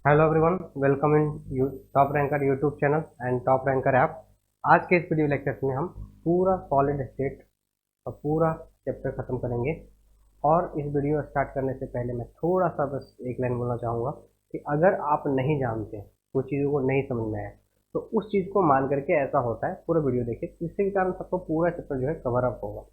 Hello everyone, welcome in top ranker YouTube channel and top ranker app. आज के इस video lecture में हम पूरा सॉलिड स्टेट का पूरा चैप्टर खत्म करेंगे। और इस वीडियो स्टार्ट करने से पहले मैं थोड़ा सा बस एक लाइन बोलना चाहूँगा कि अगर आप नहीं जानते, कुछ चीज़ों को नहीं समझ में आया, तो उस चीज़ को मान करके ऐसा होता है पूरा वीडियो देखिए, जिसके कारण सबको पूरा चैप्टर जो है कवर अप होगा।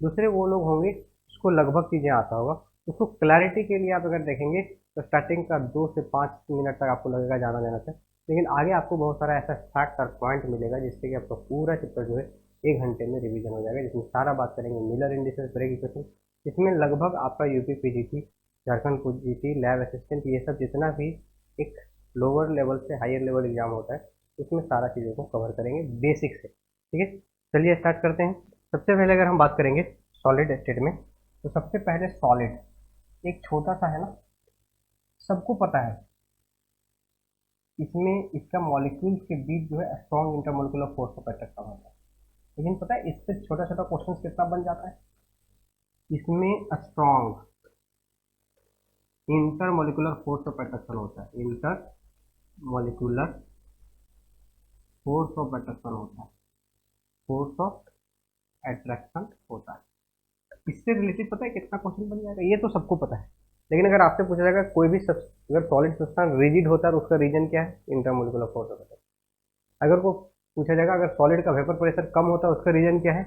दूसरे वो लोग होंगे जिसको लगभग चीज़ें आता होगा, उसको क्लैरिटी के लिए आप अगर देखेंगे तो स्टार्टिंग का 2 से 5 मिनट तक आपको लगेगा जाना जाना से, लेकिन आगे आपको बहुत सारा ऐसा फैक्ट और पॉइंट मिलेगा जिससे कि आपका पूरा चैप्टर जो है 1 घंटे में रिवीजन हो जाएगा, जिसमें सारा बात करेंगे मिलर इंडिसेस, ब्रेक इक्वेशन। इसमें लगभग आपका UP PGT, Jharkhand PGT, lab assistant, ये सब जितना भी एक लोअर लेवल से हायर लेवल एग्जाम होता है उसमें सारा चीज़ों को कवर करेंगे बेसिक से। ठीक है, चलिए स्टार्ट करते हैं। सबसे पहले अगर हम बात करेंगे सॉलिड स्टेट में, तो सबसे पहले सॉलिड एक छोटा सा है ना, सबको पता है। इसमें इसका मॉलिक्यूल्स के बीच जो है स्ट्रॉन्ग इंटरमोलिकुलर फोर्स का अट्रैक्शन होता है। लेकिन पता है इससे छोटा छोटा क्वेश्चन कितना बन जाता है, इसमें strong intermolecular force of attraction होता है, inter molecular force of attraction होता है, फोर्स ऑफ अट्रैक्शन होता है। इससे रिलेटेड पता है कितना क्वेश्चन बन जाएगा, ये तो सबको पता है। लेकिन अगर आपसे पूछा जाएगा कोई भी अगर सॉलिड सब्सटेंस रिजिड होता है तो उसका रीजन क्या है, इंटरमोलिकुलर फोर्स ऑफ अट्रैक्शन। अगर को पूछा जाएगा अगर सॉलिड का वेपर प्रेशर कम होता है उसका रीजन क्या है,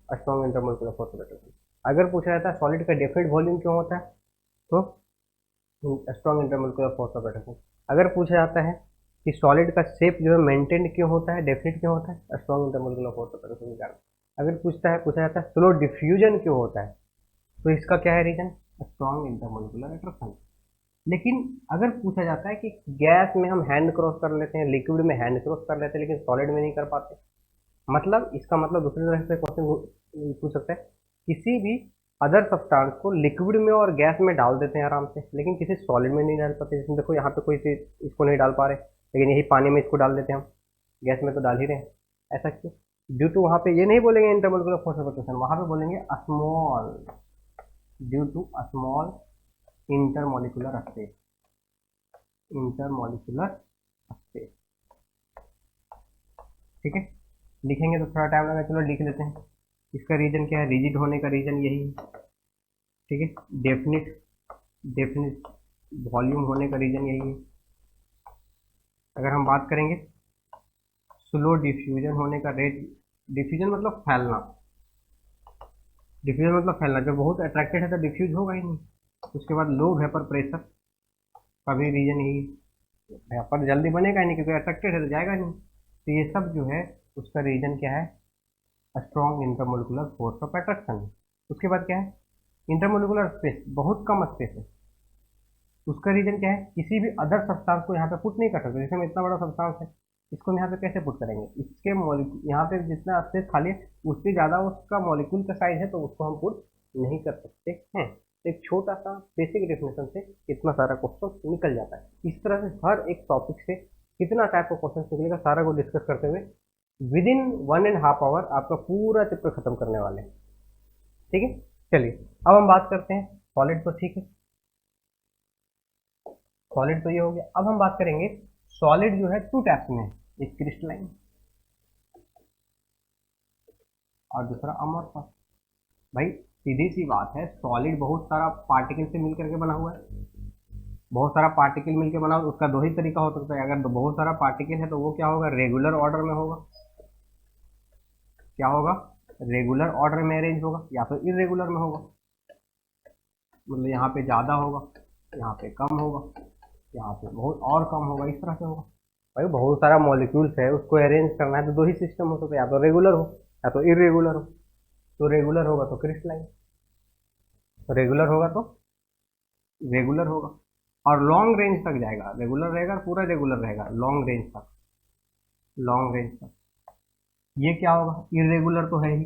strong intermolecular force of attraction. अगर पूछा जाता है सॉलिड का डेफिनेट वॉल्यूम क्यों होता है, तो strong intermolecular force of attraction. अगर पूछा जाता है कि सॉलिड का शेप जो है मेंटेन्ड क्यों होता है, डेफिनेट क्यों होता है, strong intermolecular force of attraction के कारण। अगर पूछा जाता है स्लो डिफ्यूजन क्यों होता है, तो इसका क्या है रीजन, स्ट्रॉन्ग इंटरमोलिकुलर अट्रैक्शन। लेकिन अगर पूछा जाता है कि गैस में हम हैंड क्रॉस कर लेते हैं, लिक्विड में हैंड क्रॉस कर लेते हैं, लेकिन सॉलिड में नहीं कर पाते, मतलब इसका मतलब दूसरी तरह से क्वेश्चन पूछ सकते हैं, किसी भी अदर सब्सटेंस को लिक्विड में और गैस में डाल देते हैं आराम से, लेकिन किसी सॉलिड में नहीं डाल पाते। जैसे देखो यहाँ पे कोई चीज इसको नहीं डाल पा रहे, लेकिन यही पानी में इसको डाल देते हैं हम, गैस में तो डाल ही रहे हैं। ऐसा क्यों? ड्यू टू वहाँ पे ये नहीं बोलेंगे इंटरमोलिकुलर फोर्स ऑफ अट्रैक्शन, वहाँ पे बोलेंगे small, due to small intermolecular space, intermolecular space. ठीक है, लिखेंगे तो थोड़ा टाइम लगेगा, चलो लिख लेते हैं। इसका रीजन क्या है, रिजिड होने का रीजन यही है। ठीक है, डेफिनिट डेफिनिट वॉल्यूम होने का रीजन यही है। अगर हम बात करेंगे स्लो डिफ्यूजन होने का रेट, डिफ्यूजन मतलब फैलना, डिफ्यूजन मतलब फैलना, जब बहुत अट्रैक्टेड है तो डिफ्यूज होगा ही नहीं। उसके बाद लो वेपर प्रेशर का भी रीजन यही है, वेपर जल्दी बनेगा ही नहीं क्योंकि अट्रैक्टेड है तो जाएगा नहीं। तो ये सब जो है उसका रीजन क्या है, strong intermolecular force of attraction. उसके बाद क्या है, इंटरमोलिकुलर स्पेस, बहुत कम स्पेस है, उसका रीजन क्या है, किसी भी अदर सब्सटेंस को यहाँ पे पुट नहीं कर सकते। जैसे में इतना बड़ा सब्सटेंस है, इसको हम यहाँ पे कैसे पुट करेंगे, इसके मॉलिक्यूल यहाँ पे जितना स्पेस खाली है उससे ज़्यादा उसका मॉलिक्यूल का साइज है, तो उसको हम पुट नहीं कर सकते हैं। तो एक छोटा सा बेसिक डेफिनेशन से इतना सारा क्वेश्चन निकल जाता है। इस तरह से हर एक टॉपिक से कितना टाइप का क्वेश्चन निकलेगा सारा को डिस्कस करते हुए विद इन 1.5 आवर आपका पूरा चैप्टर खत्म करने वाले हैं। ठीक है, चलिए अब हम बात करते हैं सॉलिड, तो ठीक है, सॉलिड तो ये हो गया। अब हम बात करेंगे सॉलिड जो है टू टाइप्स में है, एक क्रिस्टलाइन और दूसरा अमorphous। भाई सीधी सी बात है, सॉलिड बहुत सारा पार्टिकल से मिलकर के बना हुआ है, बहुत सारा पार्टिकल मिलकर बना हुआ, उसका दो ही तरीका हो सकता है। अगर बहुत सारा पार्टिकल है तो वो क्या होगा, रेगुलर ऑर्डर में होगा। क्या होगा, रेगुलर ऑर्डर में अरेंज होगा, या फिर इरेगुलर में होगा, मतलब यहाँ पे ज़्यादा होगा, यहाँ पे कम होगा, यहाँ पे बहुत और कम होगा, इस तरह से होगा। भाई बहुत सारा मॉलिक्यूल्स है, उसको अरेंज करना है तो दो ही सिस्टम हो सकता है, या तो रेगुलर हो या तो इरेगुलर हो। तो रेगुलर होगा तो क्रिस्टलाइन, रेगुलर होगा तो रेगुलर होगा, और लॉन्ग रेंज तक जाएगा। रेगुलर रहेगा, पूरा रेगुलर रहेगा, लॉन्ग रेंज तक, लॉन्ग रेंज तक। ये क्या होगा, इरेगुलर तो है ही,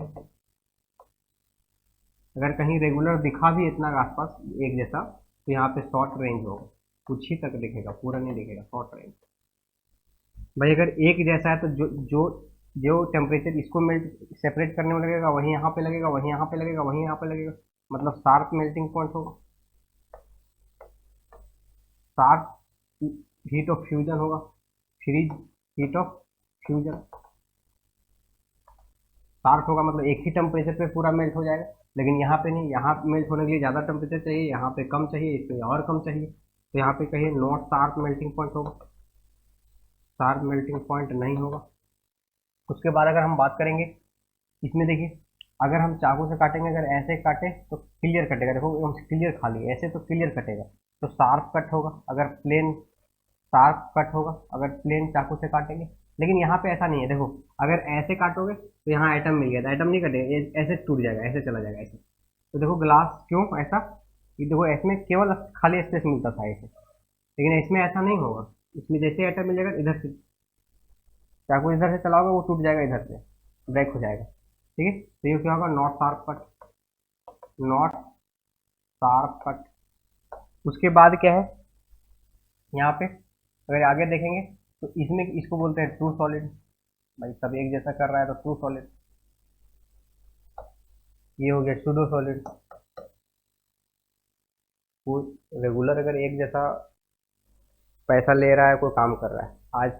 अगर कहीं रेगुलर दिखा भी इतना आसपास एक जैसा तो यहाँ पे शॉर्ट रेंज होगा, कुछ ही तक दिखेगा, पूरा नहीं दिखेगा, शॉर्ट रेंज। भाई अगर एक जैसा है तो जो जो जो टेम्परेचर इसको मेल्ट सेपरेट करने में लगेगा वहीं यहाँ पे लगेगा, वहीं यहाँ पे लगेगा, वहीं यहाँ पे लगेगा, मतलब शार्प मेल्टिंग पॉइंट होगा, शार्प हीट ऑफ फ्यूजन होगा, freeze heat of fusion. Sharp होगा मतलब एक ही टेम्परेचर पे पूरा मेल्ट हो जाएगा, लेकिन यहाँ पे नहीं, यहाँ मेल्ट होने के लिए ज़्यादा टेम्परेचर चाहिए, यहाँ पे कम चाहिए, इस पे और कम चाहिए। तो यहाँ पे कहिए नॉट शार्प मेल्टिंग पॉइंट होगा, शार्प मेल्टिंग पॉइंट नहीं होगा। उसके बाद अगर हम बात करेंगे इसमें, देखिए अगर हम चाकू से काटेंगे, अगर ऐसे काटे तो क्लियर कटेगा, देखो एकदम क्लियर खाली, ऐसे तो क्लियर कटेगा, तो शार्प कट होगा। अगर प्लेन शार्प कट होगा अगर प्लेन चाकू से काटेंगे, लेकिन यहाँ पे ऐसा नहीं है। देखो अगर ऐसे काटोगे तो यहाँ एटम मिल गया, तो एटम नहीं कटेगा, ये ऐसे टूट जाएगा, ऐसे चला जाएगा ऐसे। तो देखो ग्लास क्यों ऐसा, ये देखो इसमें केवल खाली स्पेस मिलता था ऐसे, लेकिन इसमें ऐसा नहीं होगा। इसमें जैसे एटम मिल जाएगा, इधर से चाकू इधर से चलाओगे वो टूट जाएगा, इधर से ब्रेक हो जाएगा, ठीक है। तो ये क्या होगा, not sharp cut, not sharp cut. उसके बाद क्या है यहाँ पे, अगर आगे देखेंगे तो इसमें इसको बोलते हैं ट्रू सॉलिड। भाई सब एक जैसा कर रहा है तो ट्रू सॉलिड। ये हो गया सूडो सॉलिड। रेगुलर अगर एक जैसा पैसा ले रहा है, कोई काम कर रहा है, आज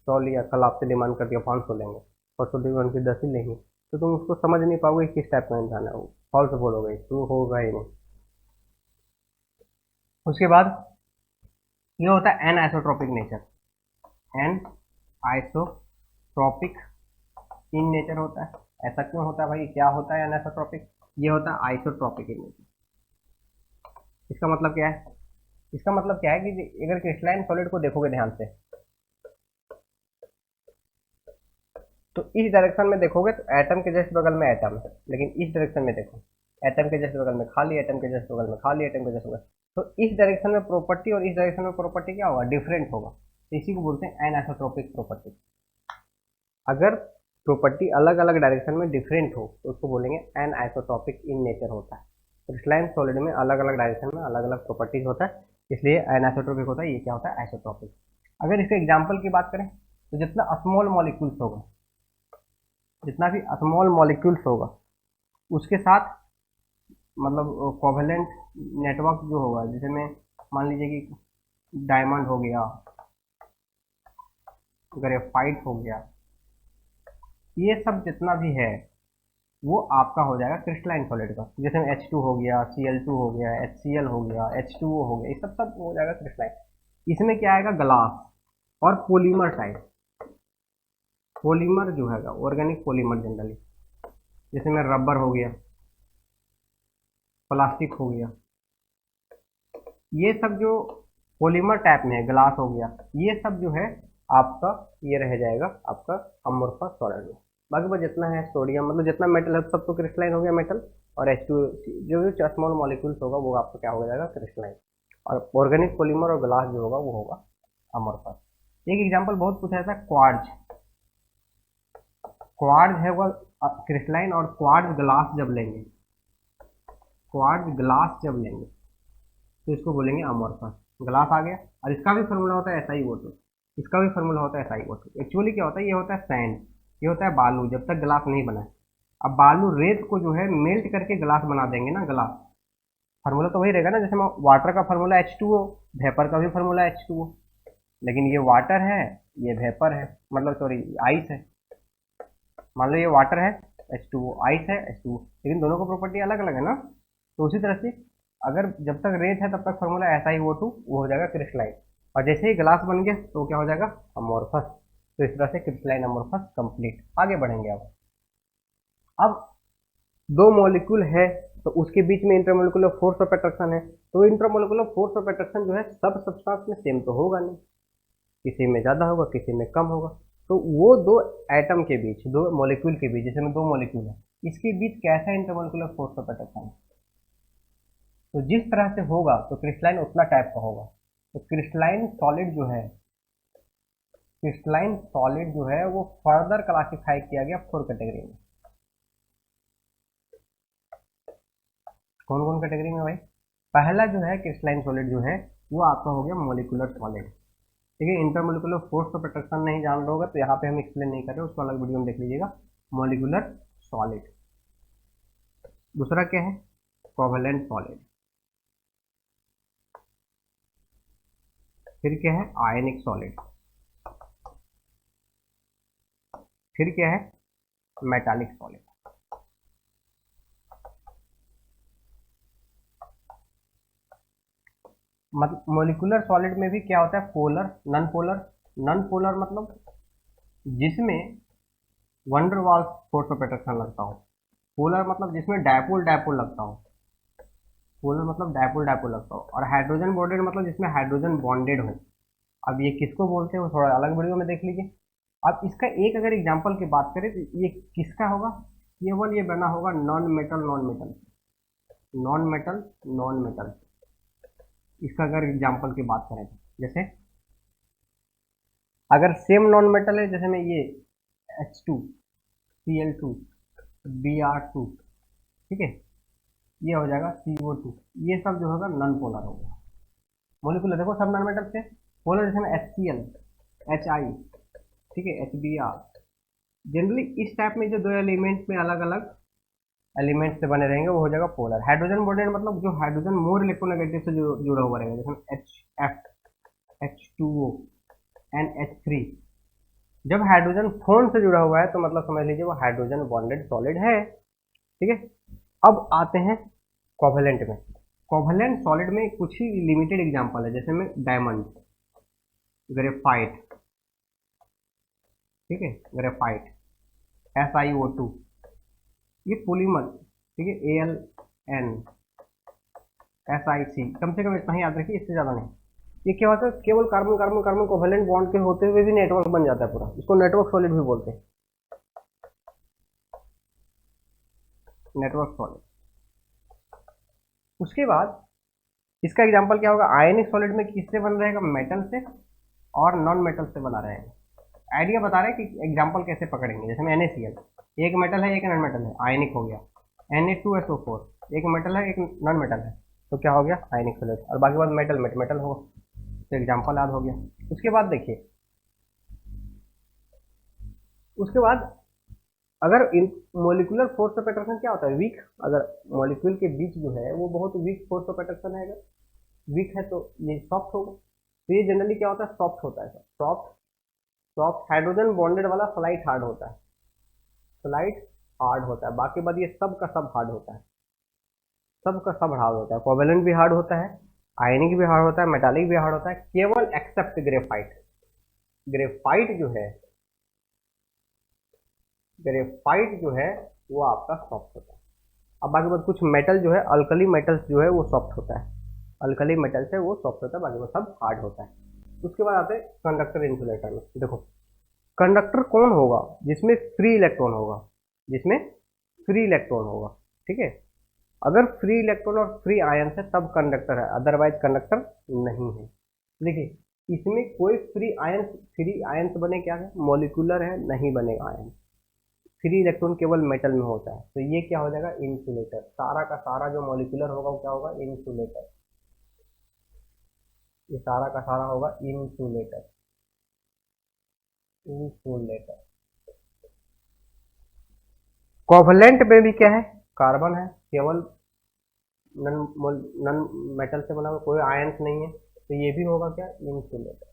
100 लिया, कल आपसे डिमांड कर दिया 500 लेंगे, परसों डिमांड की 10 ही लेंगे, तो तुम उसको समझ नहीं पाओगे किस टाइप का इंसान है वो, फॉल्स बोलोगे, ट्रू होगा ही नहीं। उसके बाद ये होता है anisotropic nature, anisotropic in nature होता है। ऐसा क्यों होता है भाई, क्या होता है एनाइसोट्रोपिक, ये होता है आइसोट्रोपिक इन नेचर। इसका मतलब क्या है, इसका मतलब क्या है कि अगर क्रिस्टलाइन सॉलिड को देखोगे ध्यान से, तो इस डायरेक्शन में देखोगे तो एटम के जस्ट बगल में एटम है, लेकिन इस डायरेक्शन में देखो एटम के जस्ट बगल में खाली, एटम के जस्ट बगल में खाली, एटम के जस्ट बगल, तो इस डायरेक्शन में प्रॉपर्टी और इस डायरेक्शन में प्रॉपर्टी क्या होगा, डिफरेंट होगा। तो इसी को बोलते हैं एनाइसोट्रोपिक प्रॉपर्टी। अगर प्रॉपर्टी अलग अलग डायरेक्शन में डिफरेंट हो तो उसको बोलेंगे एनाइसोट्रोपिक इन नेचर होता है। क्रिस्टलाइन सॉलिड में अलग अलग डायरेक्शन में अलग अलग प्रॉपर्टीज होता है, इसलिए एनाइसोट्रोपिक होता है। ये क्या होता है, आइसोट्रोपिक। अगर इसके एग्जाम्पल की बात करें तो जितना स्मॉल मॉलिक्यूल्स होगा, जितना भी स्मॉल मॉलिक्यूल्स होगा उसके साथ मतलब कोवेलेंट नेटवर्क जो होगा, जैसे में मान लीजिए कि डायमंड हो गया, ग्रेफाइट हो गया, ये सब जितना भी है वो आपका हो जाएगा क्रिस्टलाइन सॉलिड का। जैसे में H2 हो गया, Cl2 हो गया, HCl हो गया, H2O हो गया, ये सब सब हो जाएगा क्रिस्टलाइन। इसमें क्या आएगा, ग्लास और पॉलीमर टाइप, पॉलीमर जो है ऑर्गेनिक पॉलीमर जनरली, जैसे में रबर हो गया, प्लास्टिक हो गया, ये सब जो पॉलीमर टाइप में है, ग्लास हो गया, ये सब जो है आपका ये रह जाएगा आपका अमोर्फस सॉलिड में। बाकी बस जितना है सोडियम मतलब जितना मेटल है सब तो क्रिस्टलाइन हो गया मेटल, और H2 जो भी स्मॉल मॉलिक्यूल्स होगा वो आपका क्या हो जाएगा, क्रिस्टलाइन। और ऑर्गेनिक पॉलीमर और ग्लास जो होगा वो होगा अमोर्फस। एक एग्जाम्पल बहुत पूछा जाता है, क्वार्ट्ज। क्वार्ट्ज है वो क्रिस्टलाइन, और क्वार्ट्ज ग्लास जब लेंगे, क्वार्ट्ज ग्लास जब लेंगे तो इसको बोलेंगे अमोर्फस। ग्लास आ गया, और इसका भी फॉर्मूला होता है SiO2, इसका भी फॉर्मूला होता है SiO2। एक्चुअली क्या होता है, ये होता है सैंड, ये होता है बालू, जब तक ग्लास नहीं बना है। अब बालू रेत को जो है मेल्ट करके ग्लास बना देंगे ना, ग्लास फार्मूला तो वही रहेगा ना, जैसे वाटर का फार्मूला H2O, वेपर का भी फार्मूला H2O, लेकिन ये वाटर है, ये वेपर है, मतलब सॉरी आइस है। मान लो ये वाटर है H2O, आइस है H2O, लेकिन दोनों को प्रॉपर्टी अलग अलग है ना। तो उसी तरह से अगर जब तक रेत है तब तक फार्मूला SiO2 वो हो जाएगा क्रिस्टलाइन, और जैसे ही ग्लास बन गया तो क्या हो जाएगा, अमोर्फस। तो इस तरह से क्रिस्टलाइन अमोर्फस कंप्लीट। आगे बढ़ेंगे अब दो मॉलिक्यूल है तो उसके बीच में इंटरमोलिकुलर फोर्स ऑफ अट्रैक्शन है, तो इंटरमोलिकुलर फोर्स ऑफ अट्रैक्शन जो है सब सब्सटेंस में सेम तो होगा नहीं, किसी में ज़्यादा होगा किसी में कम होगा। तो वो दो एटम के बीच, दो मॉलिक्यूल के बीच, जैसे में दो मॉलिक्यूल है, इसके बीच कैसा इंटरमोलिकुलर फोर्स ऑफ अट्रैक्शन है, तो जिस तरह से होगा तो क्रिस्टलाइन उतना टाइप का होगा। तो क्रिस्टलाइन सॉलिड जो है, क्रिस्टलाइन सॉलिड जो है वो फर्दर क्लासिफाई किया गया 4 कैटेगरी में। कौन कौन कैटेगरी में भाई, पहला जो है क्रिस्टलाइन सॉलिड जो है वो आपका हो गया मॉलिक्यूलर सॉलिड, ठीक है। इंटरमोलिकुलर फोर्स ऑफ अट्रैक्शन नहीं जान रहे होगा तो यहाँ पे हम एक्सप्लेन नहीं कर रहे, उसको अलग वीडियो में देख लीजिएगा, मॉलिक्यूलर सॉलिड। दूसरा क्या है, कोवेलेंट सॉलिड। फिर क्या है आयनिक सॉलिड, फिर क्या है मेटालिक सॉलिड। मतलब मोलिकुलर सॉलिड में भी क्या होता है polar, non polar. Non polar मतलब जिसमें वन डर वाल्स फोर्स ऑफ अट्रैक्शन लगता हो। पोलर मतलब जिसमें डायपोल डायपोल लगता हो। पोलर मतलब डायपोल डायपोल लगता हो। और हाइड्रोजन बॉन्डेड मतलब जिसमें हाइड्रोजन बॉन्डेड हो। अब ये किसको बोलते हैं वो थोड़ा अलग वीडियो में देख लीजिए। अब इसका एक अगर एग्जांपल की बात करें तो ये किसका होगा, केवल ये बना होगा non metal non metal, non metal non metal. इसका अगर एग्जांपल की बात करें तो जैसे अगर सेम नॉन मेटल है, जैसे में ये H2Cl2 Br2, ठीक है, ये हो जाएगा CO2, ये सब जो होगा नॉन पोलर होगा। मोलिकुलर देखो सब नॉन मेटल से। पोलर जैसे में HCl Hi, ठीक है, HBr। जनरली इस टाइप में जो दो एलिमेंट में अलग अलग एलिमेंट से बने रहेंगे वो हो जाएगा पोलर। हाइड्रोजन बॉन्डेड मतलब जो हाइड्रोजन मोर इलेक्ट्रोनेगेटिव से जुड़ा हुआ रहेगा, जैसे HF H2O NH3। जब हाइड्रोजन फोन से जुड़ा हुआ है तो मतलब समझ लीजिए वो हाइड्रोजन बॉन्डेड सॉलिड है, ठीक है। अब आते हैं कोवेलेंट में। कोवेलेंट सॉलिड में कुछ ही लिमिटेड एग्जांपल है, जैसे में डायमंड, ग्रेफाइट, ठीक है, ग्रेफाइट SiO2, ये पॉलीमर, ठीक है, AlN SiC। कम से कम इतना ही याद रखिए, इससे ज़्यादा नहीं। ये क्या होता है केवल carbon carbon carbon covalent bond के होते हुए भी नेटवर्क बन जाता है पूरा, इसको नेटवर्क सॉलिड भी बोलते हैं, नेटवर्क सॉलिड। उसके बाद इसका एग्जांपल क्या होगा, आयनिक सॉलिड में किससे बन रहेगा, मेटल से और नॉन मेटल से बना रहेगा। आइडिया बता रहे हैं कि एग्जांपल कैसे पकड़ेंगे। जैसे में NaCl, एक मेटल है एक नॉन मेटल है, आयनिक हो गया। Na2SO4, एक मेटल है एक नॉन मेटल है, तो क्या हो गया आयनिक सॉलिड। और बाकी बात मेटल मेटल हो, तो एग्जांपल याद हो गया। उसके बाद देखिए, उसके बाद अगर इन मोलिकुलर फोर्स ऑफ अट्रैक्शन क्या होता है, वीक। अगर मॉलिक्यूल के बीच जो है वो बहुत वीक फोर्स ऑफ अट्रैक्शन है, अगर वीक है तो ये सॉफ्ट होगा। तो ये जनरली क्या होता है सॉफ्ट होता है, सॉफ्ट सॉफ्ट। हाइड्रोजन बॉन्डेड वाला स्लाइट हार्ड होता है, स्लाइट हार्ड होता है। बाकी बात ये सब का सब हार्ड होता है, सब का सब हार्ड होता है। कोवेलेंट भी हार्ड होता है, आयनिक भी हार्ड होता है, मेटालिक भी हार्ड होता है, केवल एक्सेप्ट ग्रेफाइट। ग्रेफाइट जो है, ग्रेफाइट जो है वो आपका सॉफ्ट होता है। अब बाकी बात कुछ मेटल जो है, अल्कली मेटल्स जो है वो सॉफ्ट होता है, अल्कली मेटल से वो सॉफ्ट होता है, बाकी वो सब हार्ड होता है। उसके बाद आते हैं कंडक्टर इंसुलेटर में। देखो कंडक्टर कौन होगा, जिसमें फ्री इलेक्ट्रॉन होगा, जिसमें फ्री इलेक्ट्रॉन होगा, ठीक है। अगर फ्री इलेक्ट्रॉन और फ्री आयन है तब कंडक्टर है, अदरवाइज कंडक्टर नहीं है। देखिए इसमें कोई फ्री आयन बने क्या है, मॉलिक्यूलर है, नहीं बनेगा आयन। फ्री इलेक्ट्रॉन केवल मेटल में होता है, तो ये क्या हो जाएगा इंसुलेटर। सारा का सारा जो मॉलिक्यूलर होगा वो क्या होगा इंसुलेटर, ये सारा का सारा होगा इंसुलेटर, इंसुलेटर। कोवेलेंट में भी क्या है कार्बन है, केवल नन मेटल से बना हुआ, कोई आयंस नहीं है, तो ये भी होगा क्या इंसुलेटर।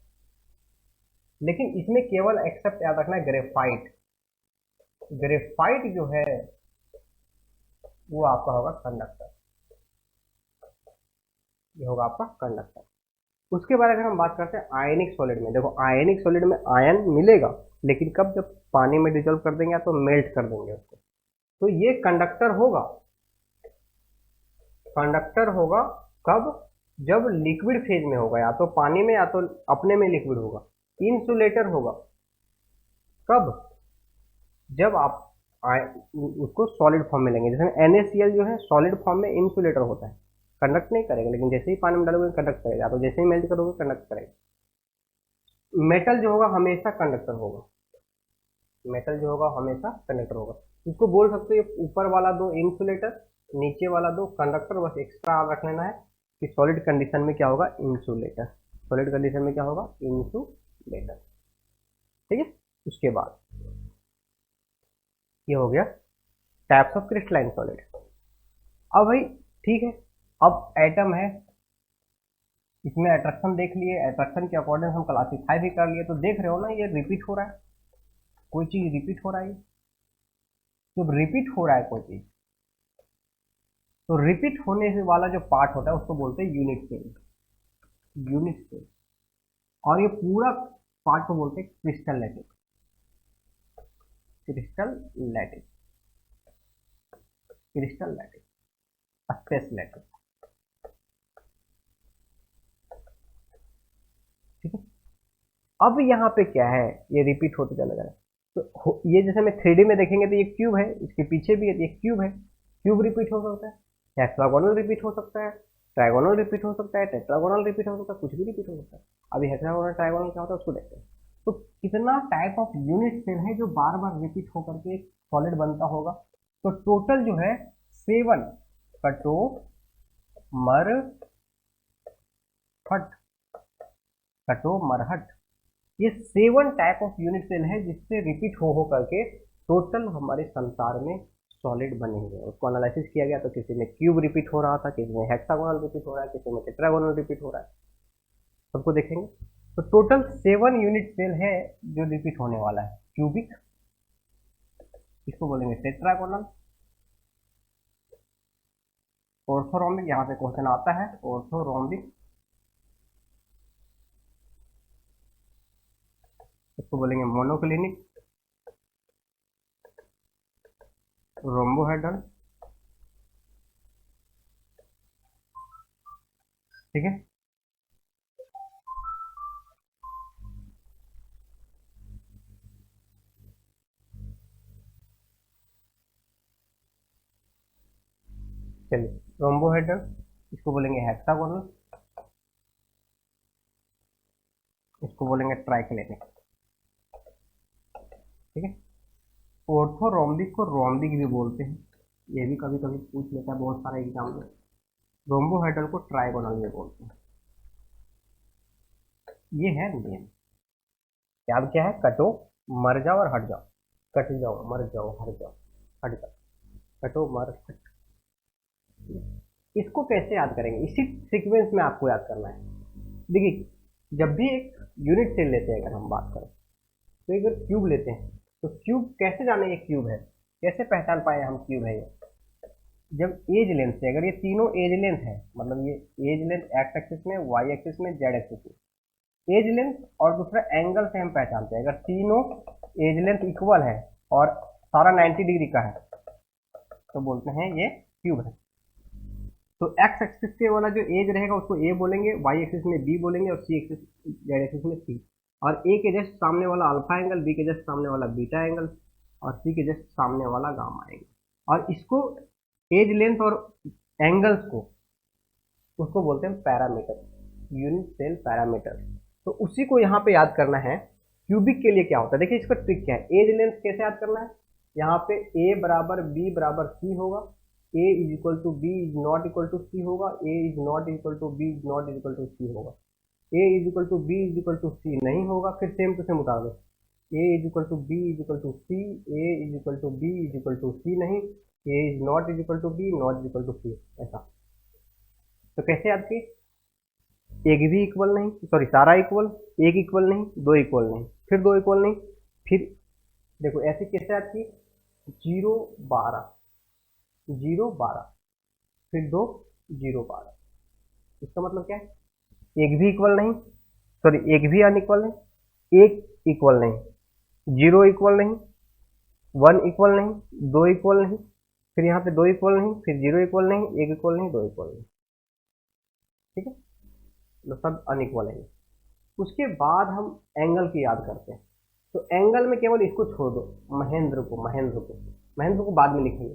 लेकिन इसमें केवल एक्सेप्ट याद रखना है ग्रेफाइट। ग्रेफाइट जो है वो आपका होगा कंडक्टर, ये होगा आपका कंडक्टर। उसके बाद अगर हम बात करते हैं आयनिक सॉलिड में, देखो आयनिक सॉलिड में आयन मिलेगा, लेकिन कब, जब पानी में डिजोल्व कर देंगे या तो मेल्ट कर देंगे उसको, तो ये कंडक्टर होगा। कंडक्टर होगा कब, जब लिक्विड फेज में होगा, या तो पानी में या तो अपने में लिक्विड होगा। इंसुलेटर होगा कब, जब आप उसको सॉलिड फॉर्म में लेंगे। जैसे NaCl जो है सॉलिड फॉर्म में इंसुलेटर होता है, कंडक्ट नहीं करेगा, लेकिन जैसे ही पानी में डालोगे कंडक्ट करेगा, तो जैसे ही मेल्ट करोगे कंडक्ट करेगा। मेटल जो होगा हमेशा कंडक्टर होगा, मेटल जो होगा हमेशा कंडक्टर होगा। इसको बोल सकते हो ऊपर वाला दो इंसुलेटर, नीचे वाला दो कंडक्टर। बस एक्स्ट्रा आप रख लेना है कि सॉलिड कंडीशन में क्या होगा इंसुलेटर, सॉलिड कंडीशन में क्या होगा इंसुलेटर, ठीक है। उसके बाद ये हो गया टाइप्स ऑफ क्रिस्टलाइन सॉलिड। अब भाई ठीक है, अब एटम है, इसमें अट्रैक्शन देख लिए, अट्रैक्शन के अकॉर्डिंग हम क्लासीफाई भी कर लिए, तो देख रहे हो ना ये रिपीट हो रहा है, कोई चीज रिपीट हो रहा है। जब रिपीट हो रहा है कोई चीज, तो रिपीट होने से वाला जो पार्ट होता है उसको बोलते हैं यूनिट सेल, यूनिट सेल। और ये पूरा पार्ट को बोलते हैं crystal lattice, crystal lattice, crystal lattice, space lattice. ठीक है, अब यहाँ पे क्या है, ये रिपीट होते चला जा रहा है। तो ये जैसे मैं 3D में देखेंगे तो ये क्यूब है, इसके पीछे भी है, ये क्यूब है, क्यूब रिपीट हो सकता है, हेक्सागोनल रिपीट हो सकता है, ट्राइगोनल रिपीट हो सकता है, टेट्रागोनल रिपीट हो सकता है, कुछ भी रिपीट हो सकता है। अभी हेक्सागोनल ट्राइगोनल क्या होता है उसको देखते हैं। तो कितना टाइप ऑफ यूनिट सेल है जो बार बार रिपीट होकर के सॉलिड बनता होगा। तो टोटल जो है 7 कटो मर फट, कटो मरहट, ये 7 टाइप ऑफ यूनिट सेल है जिससे रिपीट हो करके टोटल हमारे संसार में सॉलिड बने हुए हैं। उसको एनालिसिस किया गया, तो किसी में क्यूब रिपीट हो रहा था, किसी में हेक्सागोनल रिपीट हो रहा है, किसी में टेट्रागोनल रिपीट हो रहा है, सबको देखेंगे। तो टोटल 7 यूनिट सेल है जो रिपीट होने वाला है। क्यूबिक, इसको बोलेंगे टेट्रागोनल, ऑर्थोरोम्बिक, यहाँ पे क्वेश्चन आता है ऑर्थोरोम्बिक, इसको बोलेंगे मोनोक्लिनिक, रोम्बोहेड्रल। ठीक है, चलिए रोम्बोहेड्रल, इसको बोलेंगे हेक्सागोनल, इसको बोलेंगे ट्राइक्लिनिक। ठीक है, ऑर्थोरोम्बिक को रोम्बिक भी बोलते हैं, ये भी कभी कभी पूछ लेता है बहुत सारे एग्जाम में। रोम्बोहेड्रल को ट्राइगोनल भी बोलते हैं। ये है नियम, क्या है, कटो मर जाओ और हट जाओ, कट जाओ मर जाओ हट जाओ, हट जाओ, कटो मर हट। इसको कैसे याद करेंगे, इसी सीक्वेंस में आपको याद करना है। देखिए, जब भी एक यूनिट सेल लेते हैं, अगर हम बात करें तो एक क्यूब लेते हैं, तो क्यूब कैसे जाने ये क्यूब है, कैसे पहचान पाए हम क्यूब है ये। जब एज लेंथ से, अगर ये तीनों एज लेंथ है, मतलब ये एज लेंथ एक्स एक्सिस में, वाई एक्सिस में, जेड एक्सिस में, एज लेंथ और दूसरा एंगल से हम पहचानते हैं। अगर तीनों एज लेंथ इक्वल है और सारा 90 डिग्री का है तो बोलते हैं ये क्यूब है। तो एक्स एक्सिस के वाला जो एज रहेगा उसको ए बोलेंगे, वाई एक्सिस में बी बोलेंगे, और सी एक्सिस जेड एक्सिस में सी। और ए के जस्ट सामने वाला अल्फा एंगल, बी के जस्ट सामने वाला बीटा एंगल, और सी के जस्ट सामने वाला गामा एंगल। और इसको एज लेंथ और एंगल्स को उसको बोलते हैं पैरामीटर, यूनिट सेल पैरामीटर। तो उसी को यहाँ पे याद करना है। क्यूबिक के लिए क्या होता है, देखिए इसका ट्रिक क्या है, एज लेंथ कैसे याद करना है। यहाँ पे ए बराबर बी बराबर सी होगा, A is equal to B is not equal to C होगा, A is not equal to B is not equal to C होगा, A is equal to B is equal to C नहीं होगा। फिर same to same उतार दो, A is equal to B is equal to C, A is equal to B is equal to C नहीं, A is not is equal to B not is equal to सी, ऐसा। तो कैसे याद की, एक भी इक्वल नहीं, सॉरी सारा इक्वल, एक इक्वल नहीं, दो इक्वल नहीं, फिर दो इक्वल नहीं, फिर देखो ऐसे कैसे याद की, 0 12, 0 12, फिर 2 0 12। इसका मतलब क्या है, एक भी इक्वल नहीं, सॉरी एक भी अनइक्वल नहीं, एक इक्वल नहीं, 0 इक्वल नहीं, 1 इक्वल नहीं, 2 इक्वल नहीं, फिर यहाँ पे 2 इक्वल नहीं, फिर 0 इक्वल नहीं, 1 इक्वल नहीं, 2 इक्वल नहीं। ठीक है, तो सब अनइक्वल है। उसके बाद हम एंगल की याद करते हैं। तो एंगल में केवल इसको छोड़ दो, महेंद्र को, महेंद्र को बाद में लिखेंगे।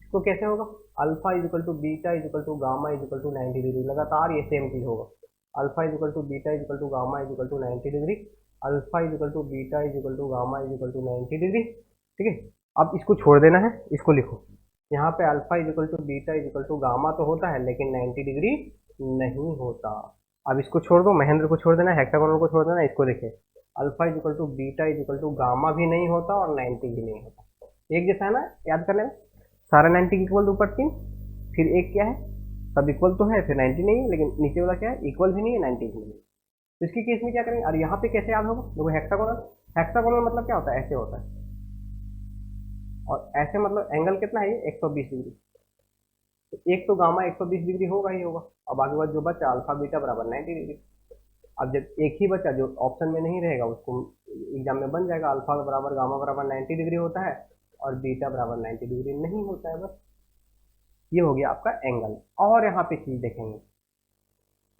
इसको कैसे होगा, alpha is equal to beta is equal to gamma is equal to 90 degree, लगातार ये सेम चीज होगा। Alpha is equal to beta is equal to gamma is equal to 90 degree, alpha is equal to beta is equal to gamma is equal to 90 degree. ठीक है, अब इसको छोड़ देना है, इसको लिखो। यहाँ पे alpha is equal to beta is equal to gamma तो होता है, लेकिन 90 डिग्री नहीं होता। अब इसको छोड़ दो, महेंद्र को छोड़ देना, हेक्सागोनल को छोड़ देना, इसको देखें, alpha is equal to beta is equal to gamma भी नहीं होता और 90 भी नहीं होता। एक जैसा है ना याद करने में, सारा 90 इक्वल टू ऊपर 3, फिर एक क्या है सब इक्वल तो है, फिर 90 नहीं है, लेकिन नीचे वाला क्या है, इक्वल भी नहीं है 90 भी नहीं है। तो इसके केस में क्या करेंगे, और यहाँ पे कैसे याद होगा, देखो हेक्सागोनल, हेक्सागोनल मतलब क्या होता है, ऐसे होता है, और ऐसे मतलब एंगल कितना है ये 120 डिग्री। तो एक तो गामा 120 डिग्री होगा ही होगा, और बाकी बात जो बचा अल्फा बीटा बराबर 90 डिग्री। अब जब एक ही बचा जो ऑप्शन में नहीं रहेगा उसको एग्जाम में बन जाएगा, अल्फा बराबर गामा बराबर 90 डिग्री होता है और बीटा बराबर 90 डिग्री नहीं होता है। बस ये हो गया आपका एंगल। और यहाँ पे चीज देखेंगे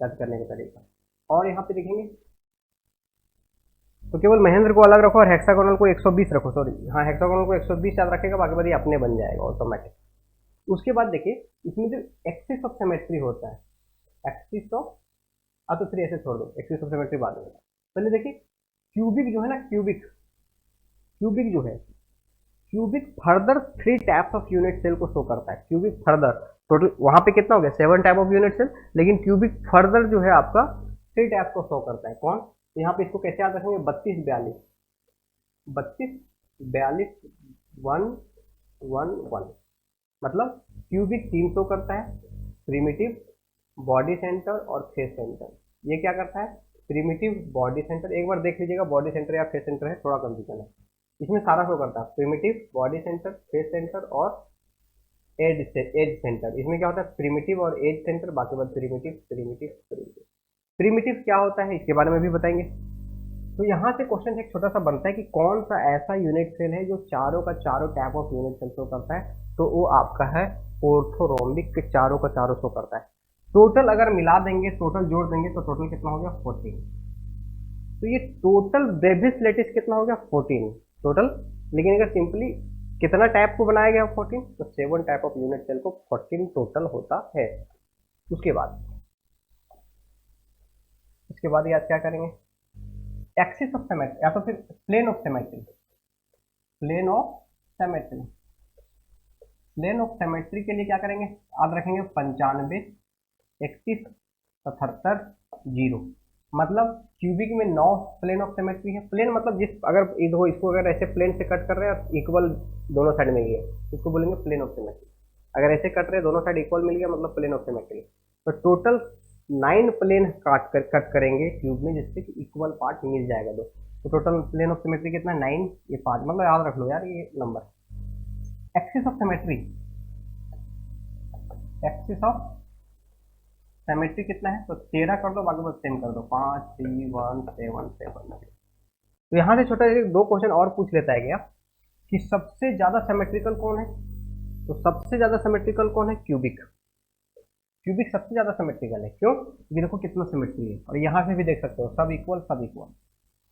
रद्द करने का तरीका, और यहाँ पे देखेंगे तो केवल महेंद्र को अलग रखो और हेक्सागोनल को 120 रखो, सॉरी हाँ हेक्सागोनल को 120 याद रखेगा, बाकी बात ये अपने बन जाएगा ऑटोमेटिक। उसके बाद देखिए इसमें जो एक्सिस ऑफ सिमेट्री होता है, एक्सिस ऑफ, तो फिर ऐसे छोड़ दो, एक्सिस ऑफ सिमेट्री बाद में। पहले देखिए क्यूबिक जो है ना, क्यूबिक जो है, cubic further 3 types of unit cell को शो करता है। क्यूबिक फर्दर टोटल वहां पे कितना हो गया 7 टाइप ऑफ यूनिट सेल, लेकिन क्यूबिक फर्दर जो है आपका 3 टाइप को शो करता है। कौन, तो यहाँ पे इसको कैसे याद रखेंगे, 32 42 1 1 1, मतलब क्यूबिक 3 शो करता है, प्रिमिटिव, बॉडी सेंटर और फेस सेंटर। ये क्या करता है, प्रिमिटिव, बॉडी सेंटर, एक बार देख लीजिएगा बॉडी सेंटर या फेस सेंटर है, थोड़ा कंफ्यूजन है, इसमें सारा शो करता है, primitive, body centre, face centre और एज सेंटर। इसमें क्या होता है, प्रिमिटिव और एज सेंटर, बाकी बात प्रिमिटिव क्या होता है इसके बारे में भी बताएंगे। तो यहाँ से क्वेश्चन एक छोटा सा बनता है कि कौन सा ऐसा यूनिट सेल है जो चारों का चारों type of unit cell show करता है, तो वो आपका है ऑर्थोरोम्बिक के चारों का चारों शो करता है। टोटल अगर मिला देंगे, टोटल जोड़ देंगे तो टोटल कितना हो गया 14। तो ये टोटल ब्रेविस लेटिस कितना हो गया 14 टोटल। लेकिन अगर सिंपली कितना टाइप को बनाया गया 14, तो 7 टाइप ऑफ यूनिट सेल को 14 टोटल होता है। उसके बाद याद क्या करेंगे, एक्सिस ऑफ सिमेट्री या तो फिर plane of symmetry. Plane of symmetry के लिए क्या करेंगे, याद रखेंगे 95 31 77 0। मतलब क्यूबिक में 9 प्लेन ऑफ सिमेट्री है। प्लेन मतलब जिस अगर इसको अगर ऐसे प्लेन से कट कर रहे हैं इक्वल दोनों साइड में ही है, इसको बोलेंगे प्लेन ऑफ सिमेट्री। अगर ऐसे कट रहे हैं दोनों साइड इक्वल मिल गया मतलब प्लेन ऑफ सिमेट्री। तो टोटल 9 प्लेन कट करेंगे क्यूब में, जिससे कि इक्वल पार्ट मिल जाएगा दो। तो टोटल प्लेन ऑफ सिमेट्री कितना है 9, ये 5, मतलब याद रख लो यार ये नंबर। एक्सिस ऑफ सिमेट्री कितना है, तो 13 कर दो, बाकी बस 10 कर दो, 5 3 1 7 7। तो यहाँ से छोटा दो क्वेश्चन और पूछ लेता है क्या कि सबसे ज्यादा सिमेट्रिकल कौन है, तो सबसे ज्यादा सिमेट्रिकल कौन है, क्यूबिक सबसे ज्यादा सिमेट्रिकल है। क्यों, क्योंकि देखो कितना सिमेट्री है, और यहाँ से भी देख सकते हो सब इक्वल।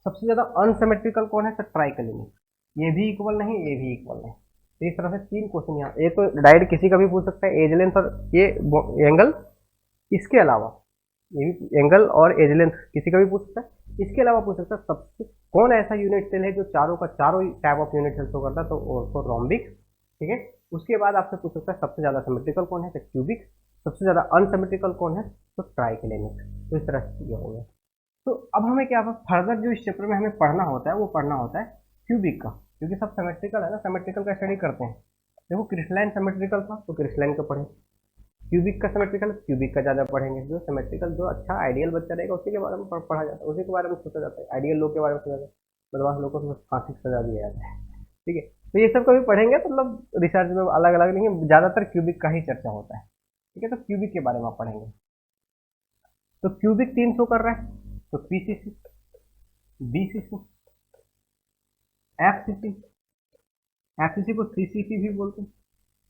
सबसे ज्यादा अनसिमेट्रिकल कौन है, तो ट्राइक्लिनिक, ये भी इक्वल नहीं, ये भी इक्वल नहीं। तो इस तरह से 3 क्वेश्चन यहाँ, एक तो डायरेक्ट किसी का भी पूछ सकता है एज लेंथ और ये एंगल, इसके अलावा ये भी एंगल और एज लेंथ किसी का भी पूछ सकता है। इसके अलावा पूछ सकता है सबसे कौन ऐसा यूनिट सेल है जो चारों का चारों type of unit cell show करता है, तो ऑर्थोरोम्बिक। ठीक है, उसके बाद आपसे पूछ सकता है सबसे ज्यादा सिमेट्रिकल कौन है, तो क्यूबिक। सबसे ज्यादा अनसिमेट्रिकल कौन है, तो ट्राइक्लिनिक। तो इस तरह से ये हो गया। तो अब हमें क्या फर्दर जो इस चैप्टर में हमें पढ़ना होता है वो पढ़ना होता है क्यूबिक का, क्योंकि सब सिमेट्रिकल है ना, सिमेट्रिकल का स्टडी करते हैं। देखो क्रिस्टलाइन सिमेट्रिकल था तो क्रिस्टलाइन का पढ़े, क्यूबिक का सिमेट्रिकल, क्यूबिक का ज्यादा पढ़ेंगे। जो सिमेट्रिकल जो अच्छा आइडियल बच्चा रहेगा उसी के बारे में पढ़ा जाता है, उसी के बारे में सोचा जाता है। आइडियल लोग के बारे में सोचा जाता है, बदमाश लोग को फांसी सजा दिया जाता है। ठीक है, तो ये सब कभी पढ़ेंगे तो मतलब रिसर्च में अलग अलग, लेकिन ज्यादातर क्यूबिक का ही चर्चा होता है। ठीक है, तो क्यूबिक के बारे में आप पढ़ेंगे। तो क्यूबिक 3 शो कर रहा है, तो पीसीसी, बीसीसी, एफसीसी, एफसीसी को 3सीसी भी बोलते हैं,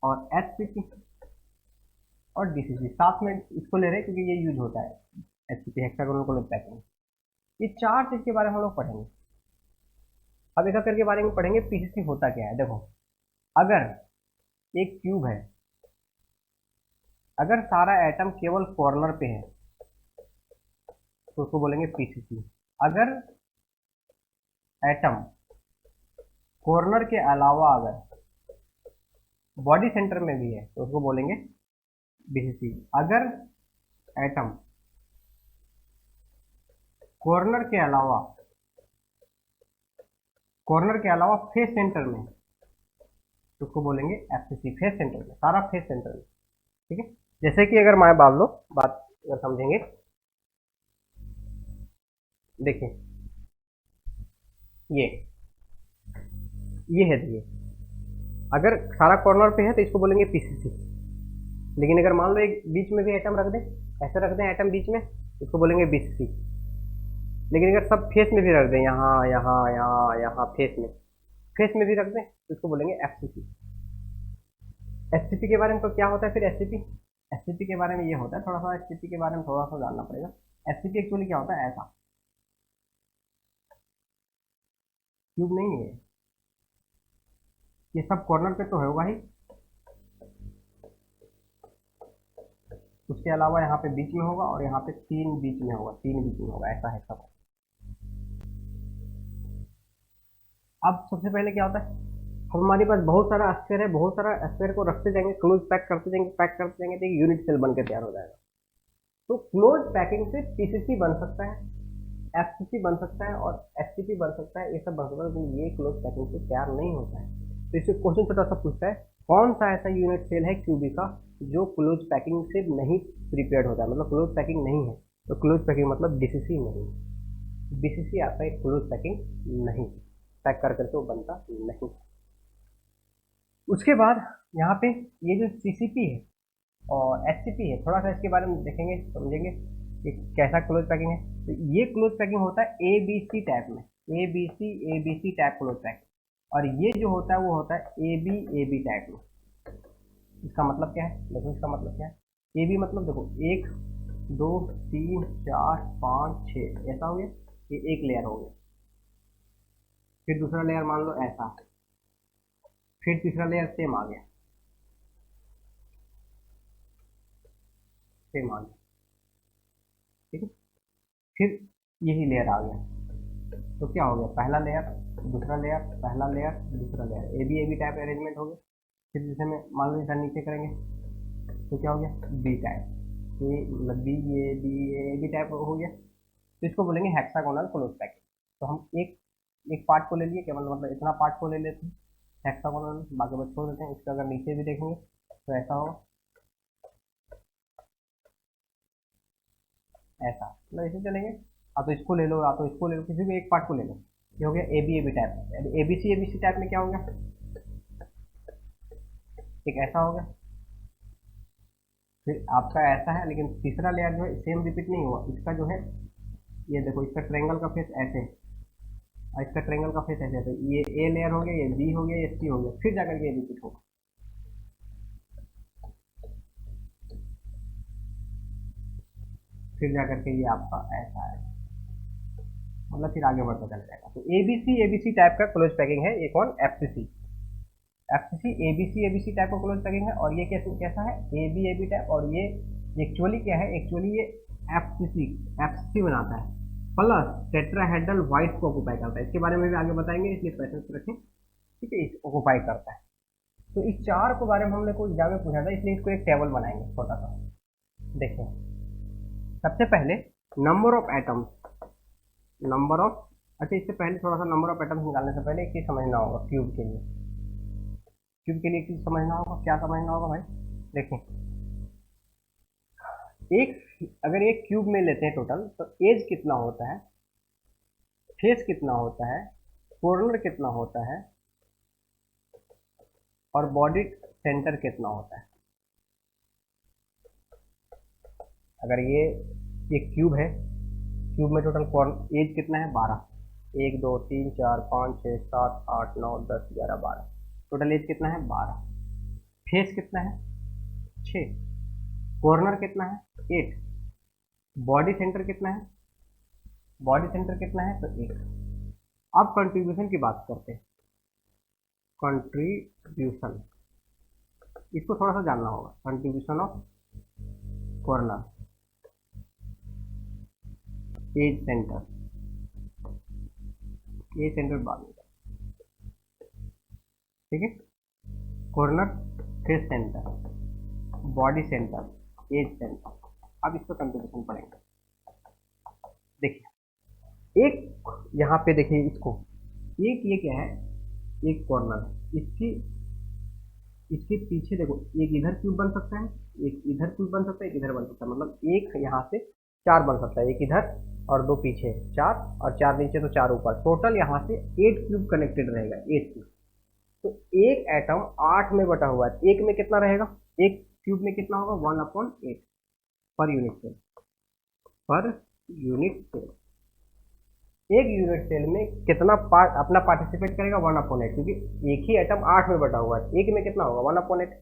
और एचसीसी और डीसीसी साथ में इसको ले रहे हैं क्योंकि ये यूज होता है, एचसीसी हेक्सागोनल कोलेट पैटर्न। ये 4 चीज के बारे में हम लोग पढ़ेंगे। अब एक करके बारे में पढ़ेंगे पीसीसी होता क्या है। देखो अगर एक क्यूब है, अगर सारा एटम केवल कॉर्नर पे है तो उसको बोलेंगे पीसीसी। अगर एटम कॉर्नर के अलावा अगर बॉडी सेंटर में भी है तो उसको बोलेंगे बीसीसी। अगर एटम कॉर्नर के अलावा फेस सेंटर में तो उसको बोलेंगे एफसीसी। फेस सेंटर में, सारा फेस सेंटर में। ठीक है, जैसे कि अगर मैं मान लो बात अगर समझेंगे, देखिए ये है, देखिए अगर सारा कॉर्नर पे है तो इसको बोलेंगे पीसीसी। लेकिन अगर मान लो एक बीच में भी एटम रख दें, ऐसे रख दें एटम बीच में, इसको बोलेंगे बीसीसी। लेकिन अगर सब फेस में भी रख दें, यहाँ यहाँ यहाँ यहाँ फेस में भी रख दें तो इसको बोलेंगे एफसीसी। एससीपी के बारे में तो क्या होता है फिर एससीपी? एससीपी के बारे में ये होता है, थोड़ा सा एससीपी के बारे में थोड़ा सा जानना पड़ेगा। एससीपी एक्चुअली क्या होता है, ऐसा क्यूब नहीं है ये, सब कॉर्नर पे तो होगा ही, उसके अलावा यहाँ पे बीच में होगा और यहाँ पे तीन बीच में होगा, ऐसा है सब। अब सबसे पहले क्या होता है, हमारे पास बहुत सारा स्फीयर है, बहुत सारा स्फीयर को रखते जाएंगे, क्लोज पैक करते जाएंगे तो एक यूनिट सेल बन के तैयार हो जाएगा। तो क्लोज पैकिंग से पीसीसी बन सकता है, एफसीसी बन सकता है और एससीपी बन सकता है, ये सब बन सकता है, लेकिन ये क्लोज पैकिंग से तैयार नहीं होता है। तो इससे क्वेश्चन छोटा सा पूछता है, कौन सा ऐसा यूनिट सेल है क्यूबी का जो क्लोज पैकिंग से नहीं प्रिपेयर्ड होता है, मतलब क्लोज पैकिंग नहीं है। तो क्लोज पैकिंग मतलब बीसीसी नहीं, बीसीसी आता है क्लोज पैकिंग नहीं, पैक कर करके वो बनता नहीं। उसके बाद यहाँ पे ये जो सीसीपी है और एचसीपी है, थोड़ा सा इसके बारे में देखेंगे, समझेंगे कि कैसा क्लोज पैकिंग है। तो ये क्लोज पैकिंग होता है एबीसी टाइप में, एबीसी टाइप क्लोज पैकिंग, और ये जो होता है वो होता है एबी टाइप में। इसका मतलब क्या है, देखो इसका मतलब क्या है। एबी मतलब देखो 1 2 3 4 5 6 ऐसा हो गया, ये एक लेयर हो गया। फिर दूसरा लेयर मान लो ऐसा, फिर तीसरा लेयर सेम आ गया, सेम आ गया, ठीक है। फिर यही लेयर आ गया, तो क्या हो गया, पहला लेयर दूसरा लेयर पहला लेयर दूसरा लेयर, एबी टाइप अरेंजमेंट हो गया। फिर जैसे में मान लो इधर नीचे करेंगे तो क्या हो गया, बी टाइप, ए मतलब बी टाइप हो गया। तो इसको बोलेंगे हेक्सागोनल क्लोज पैकिंग। तो हम एक एक पार्ट को ले लिए, केवल मतलब इतना पार्ट को ले लेते हैं हेक्सागोनल, बाकी बस छोड़ देते हैं। इसका अगर नीचे भी देखेंगे तो ऐसा होगा, ऐसा मतलब इसे चलेंगे। आ तो इसको ले लो, आ तो इसको ले लो, किसी भी एक पार्ट को ले लो। ये हो गया एबी टाइप। एबीसी टाइप में क्या हो गया, एक ऐसा हो गया, फिर आपका ऐसा है, लेकिन तीसरा लेयर जो है सेम रिपीट नहीं हुआ। इसका जो है ये देखो, इसका ट्रायंगल का फेस ऐसे है और इसका ट्रायंगल का फेस ऐसे है। तो ये ए लेयर हो गया, ये बी हो गया, ये सी हो गया, फिर जाकर के रिपीट होगा। फिर जाकर के ये आपका ऐसा है, मतलब फिर आगे बढ़ता चला जाएगा। तो एबीसी टाइप का क्लोज पैकिंग है। ये कौन, एफसीसी एबीसी टाइप का क्लोज पैकिंग है। और ये कैसा है, एबी टाइप। और ये एक्चुअली क्या है, एक्चुअली ये एफसीसी बनाता है, प्लस टेट्राहेड्रल व्हाइट को ऑक्यूपाई करता है। इसके बारे में भी आगे बताएंगे, इसलिए पैसेज रखें, ठीक है। ऑक्यूपाई करता है। तो इस चार के बारे में हमने को एग्जाम में पूछा था, इसलिए इसको एक टेबल बनाएंगे छोटा सा। देखिए सबसे पहले नंबर ऑफ एटम्स, अच्छा इससे पहले थोड़ा सा नंबर ऑफ एटम्स निकालने से पहले एक चीज समझना होगा क्यूब के लिए। एक चीज समझना होगा, क्या समझना होगा भाई, देखें अगर एक क्यूब में लेते हैं टोटल, तो एज कितना होता है, फेस कितना होता है, कॉर्नर कितना होता है और बॉडी सेंटर कितना होता है। अगर ये क्यूब है, क्यूब में टोटल एज कितना है, 12, 1 2 3 4 5 6 7 8 9 10 11 12, टोटल एज कितना है, 12। फेस कितना है, 6। कॉर्नर कितना है, 8। बॉडी सेंटर कितना है, तो 1। अब कंट्रीब्यूशन की बात करते हैं। कंट्रीब्यूशन, इसको थोड़ा सा जानना होगा। Contribution of corner, edge centre बाद में, ठीक है। Corner, face centre, body centre, edge centre. अब इसको कंट्रीब्यूशन पढ़ेंगे। देखिए एक यहाँ पे देखिए इसको, एक ये क्या है, एक कॉर्नर, इसकी इसके पीछे देखो, एक इधर क्यूब बन सकता है, एक इधर क्यूब बन सकता है, एक इधर बन सकता है, मतलब एक यहाँ से 4 बन सकता है, एक इधर और 2 पीछे, 4 और 4 नीचे तो 4 ऊपर, टोटल यहाँ से 8 क्यूब कनेक्टेड रहेगा, 8 क्यूब। तो एक एटम 8 में बटा हुआ है, एक में कितना रहेगा, एक क्यूब में कितना होगा 1/8 per unit cell, per unit cell. एक यूनिट सेल में कितना पार्ट अपना पार्टिसिपेट करेगा 1/8, क्योंकि एक ही एटम 8 में बटा हुआ है, एक में कितना होगा 1/8।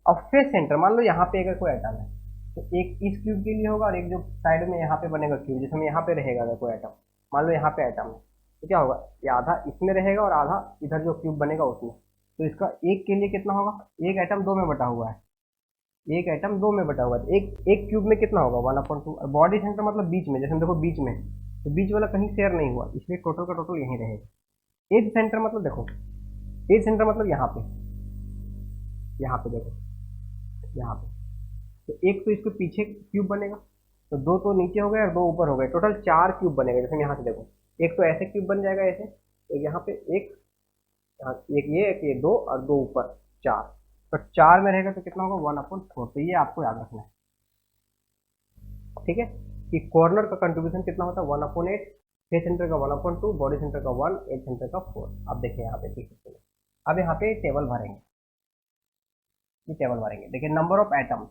अब फेस सेंटर मान लो यहाँ पे अगर कोई एटम है तो एक इस क्यूब के लिए होगा और एक जो साइड में यहाँ पे बनेगा क्यूब, जिसमें यहाँ पे रहेगा अगर कोई एटम, मान लो यहाँ पे एटम है तो क्या होगा, ये आधा इसमें रहेगा और आधा इधर जो क्यूब बनेगा उसमें। तो इसका एक के लिए कितना होगा, एक एटम 2 में बटा हुआ है, एक एटम 2 में बटा हुआ है, एक एक क्यूब में कितना होगा 1/2। बॉडी सेंटर मतलब बीच में, जैसे देखो बीच में, तो बीच वाला कहीं शेयर नहीं हुआ, इसलिए टोटल का टोटल यहीं रहेगा। एज सेंटर मतलब देखो, एज सेंटर मतलब यहाँ पे, यहाँ पे देखो, यहाँ पे, तो एक तो इसके पीछे क्यूब बनेगा, तो 2 तो नीचे हो गए और 2 ऊपर हो गए, टोटल 4 क्यूब बनेगा। जैसे यहाँ से देखो, एक तो ऐसे क्यूब बन जाएगा ऐसे, एक यहाँ पे एक, एक ये 2 और 2 ऊपर 4, तो 4 में रहेगा तो कितना होगा 1/4। तो ये आपको याद रखना है, ठीक है, कि कॉर्नर का कंट्रीब्यूशन कितना होता है 1/8, फेस सेंटर का 1/2, बॉडी सेंटर का 1, एज सेंटर का 4। अब देखिए यहाँ पे ठीक है, अब यहाँ पे टेबल भरेंगे, ये टेबल भरेंगे। देखिए number of atoms,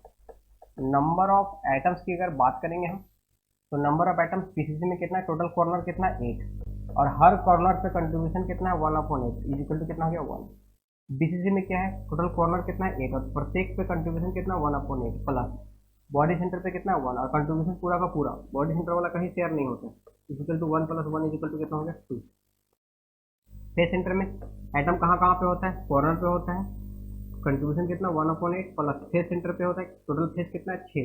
number of atoms की अगर बात करेंगे हम, तो नंबर ऑफ एटम्स पीसीसी में कितना है, टोटल कॉर्नर कितना है 8, और हर कॉर्नर पे कंट्रीब्यूशन कितना है 1/8, इज इक्वल टू कितना हो गया 1। बीसीसी में क्या है, टोटल कॉर्नर कितना है 8 और प्रत्येक पे कंट्रीब्यूशन कितना 1/8 प्लस बॉडी सेंटर पे कितना 1 और कंट्रीब्यूशन पूरा का पूरा, बॉडी सेंटर वाला कहीं शेयर नहीं होता, इक्वल टू 1 + 1 इक्वल टू कितना हो गया 2। फेस सेंटर में एटम कहाँ कहाँ पे होता है, कॉर्नर पे होता है, कंट्रीब्यूशन कितना 1/8 प्लस फेस सेंटर पे होता है, टोटल फेस कितना है 6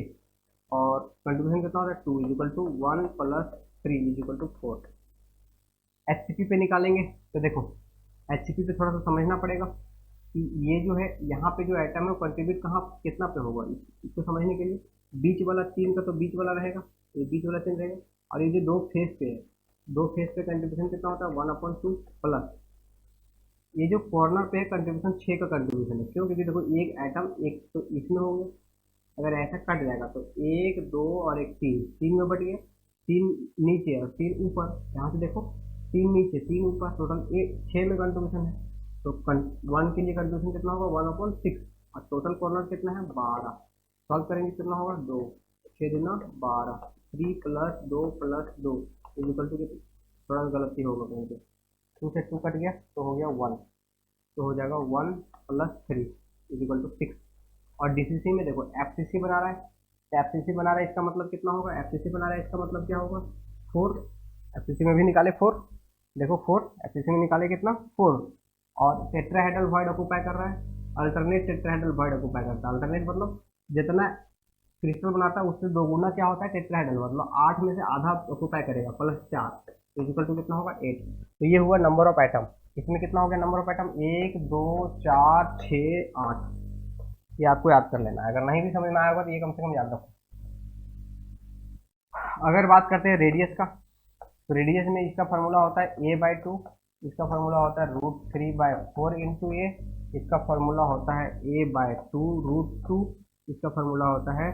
और कंट्रीब्यूशन कितना होता है 2 equal to 1 + 3 equal to 4। HCP पे निकालेंगे तो देखो, एचसीपी पे थोड़ा सा समझना पड़ेगा कि ये जो है यहाँ पे जो एटम है वो कंट्रीब्यूट कहाँ कितना पे होगा, इसको समझने के लिए बीच वाला 3 का तो बीच वाला रहेगा, ये बीच वाला 3 रहेगा, और ये जो 2 फेस पे है, 2 फेस पे कंट्रीब्यूशन कितना होता है 1/2 प्लस ये जो कॉर्नर पे है कंट्रीब्यूशन 6 का कंट्रीब्यूशन है। क्यों, क्योंकि देखो एक एटम एक तो इसमें होंगे, अगर ऐसा कट जाएगा तो 1 2 और 1 3 में बट गया, 3 नीचे और 3 ऊपर, यहाँ से देखो 3 नीचे 3 ऊपर, टोटल 6 में कंट्रीब्यूशन है, तो 1 के लिए कंट्रीब्यूशन कितना होगा 1/6 और टोटल कॉर्नर कितना है 12। सॉल्व करेंगे कितना होगा 2, 6 दूना 12, 3 + 2 + 2 इक्वल टू कितना, थोड़ा गलती होगा कहीं पे, 2 से 2 कट गया तो हो गया 1, तो हो जाएगा 1 + 3 इक्वल टू 6। और डीसीसी में देखो एफसीसी बना रहा है, तो एफसीसी बना रहा है इसका मतलब कितना होगा, एफसीसी बना रहा है इसका मतलब क्या होगा 4, एफसीसी में भी निकाले 4, देखो 4 एफसीसी में निकाले कितना 4, और टेट्राहेड्रल वॉइड ऑक्यूपाई कर रहा है, अल्टरनेट टेट्राहेड्रल वॉइड ऑक्यूपाई करता है। अल्टरनेट मतलब जितना क्रिस्टल बनाता है उससे 2 गुना क्या होता है टेट्राहेड्रल, मतलब 8 में से आधा ऑक्यूपाई करेगा प्लस 4 इक्वल टू कितना होगा 8। तो ये हुआ नंबर ऑफ एटम, इसमें कितना हो गया नंबर ऑफ एटम 1 2 4 6 8, ये आपको याद कर लेना है, अगर नहीं भी समझ में आया होगा तो ये कम से कम याद रखो। अगर बात करते हैं रेडियस का, तो रेडियस में इसका फॉर्मूला होता है a/2, इसका फॉर्मूला होता है √3/4 इंटू ए, इसका फॉर्मूला होता है a/2 √2, इसका फॉर्मूला होता है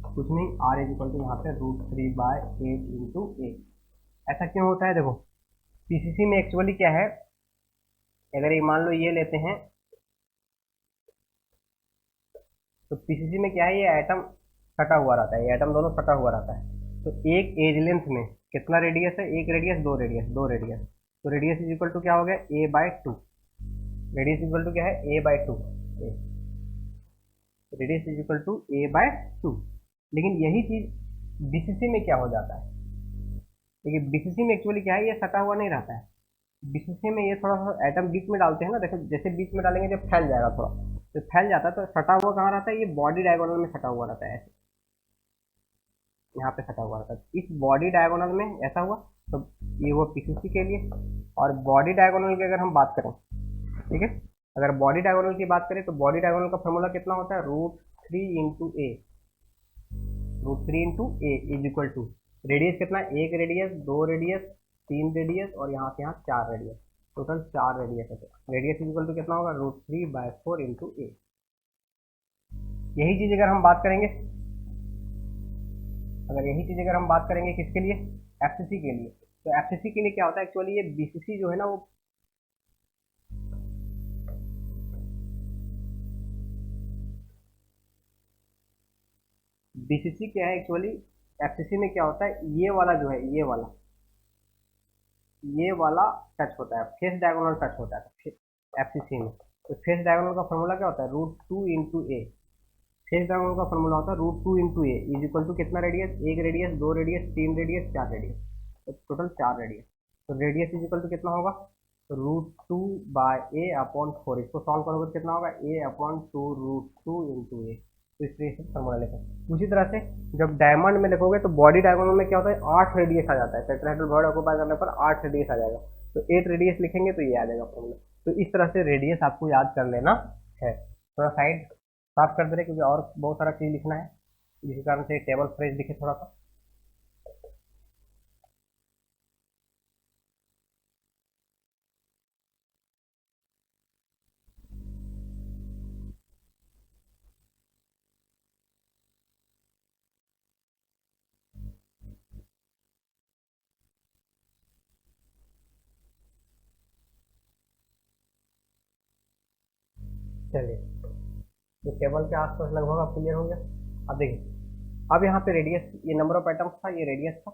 कुछ नहीं r इक्वल टू यहाँ पे √3/8 इंटू ए। ऐसा क्यों होता है, देखो पीसीसी में एक्चुअली क्या है, अगर ये मान लो ये लेते हैं तो पीसीसी में क्या है, ये एटम सटा हुआ रहता है, ये एटम दोनों सटा हुआ रहता है, तो एक एज लेंथ में कितना रेडियस है, एक रेडियस दो रेडियस, तो रेडियस इज इक्वल टू क्या हो गया a/2, रेडियस इक्वल टू क्या है a/2, radius is equal to a/2। लेकिन यही चीज बीसीसी में क्या हो जाता है, देखिए बीसीसी में एक्चुअली क्या है, ये सटा हुआ नहीं रहता है, बीसीसी में ये थोड़ा सा एटम बीच में डालते हैं ना, देखो जैसे बीच में डालेंगे जब फैल जाएगा थोड़ा, तो फैल जाता है, तो सटा हुआ कहाँ रहता है, ये बॉडी डायगोनल में सटा हुआ रहता है, ऐसे यहाँ पे सटा हुआ रहता है। इस बॉडी डायगोनल में ऐसा हुआ, तो ये हुआ पीसीसी के लिए। और बॉडी डायगोनल की अगर हम बात करें, ठीक है, अगर बॉडी डायगोनल की बात करें तो बॉडी डायगोनल का फॉर्मूला कितना होता है √3 into a, is equal to radius कितना है, एक रेडियस, दो रेडियस, तीन रेडियस और यहाँ से यहाँ 4 रेडियस, टोटल 4 रेडियस है। रेडियस इज इक्वल टू कितना होगा √3/4 इंटू ए। यही चीज़ अगर हम बात करेंगे, अगर यही चीज़ अगर हम बात करेंगे किसके लिए, एफसीसी के लिए, तो एफसीसी के लिए क्या होता है एक्चुअली, ये बीसीसी जो है ना वो बीसीसी क्या है एक्चुअली, एफसीसी में क्या होता है, ये वाला जो है, ये वाला टच होता है, फेस डायगोनल टच होता है एफसीसी में। तो फेस डायगोनल का फॉर्मूला क्या होता है, √2 × ए। फेस डायगोनल का फॉर्मूला होता है √2 × ए इज इक्वल टू कितना रेडियस, एक रेडियस, दो रेडियस, तीन रेडियस, चार रेडियस, तो टोटल चार रेडियस। तो रेडियस इज इक्वल टू कितना होगा, तो √2/a/4। इसको सॉल्व करोगे तो कितना होगा, a/2√2 × a। तो इस तरीके से फॉर्मूला लिखो। उसी तरह से जब डायमंड में लिखोगे तो बॉडी डायगोनल में क्या होता है, 8 रेडियस आ जाता है, टेट्राहेड्रल बॉडी ऑक्यूपाई करने पर 8 रेडियस आ जाएगा। तो 8 रेडियस लिखेंगे तो ये आ जाएगा फॉर्मूला। तो इस तरह से रेडियस आपको याद कर लेना है। थोड़ा साइड साफ कर दे रहे क्योंकि और बहुत सारा चीज़ लिखना है, जिसके कारण से टेबल फ्रेज दिखे थोड़ा सा। चलिए, तो टेबल के आसपास लगभग आप क्लियर हो गया। अब देखिए, अब यहाँ पे रेडियस, ये नंबर ऑफ एटम्स था, ये रेडियस था।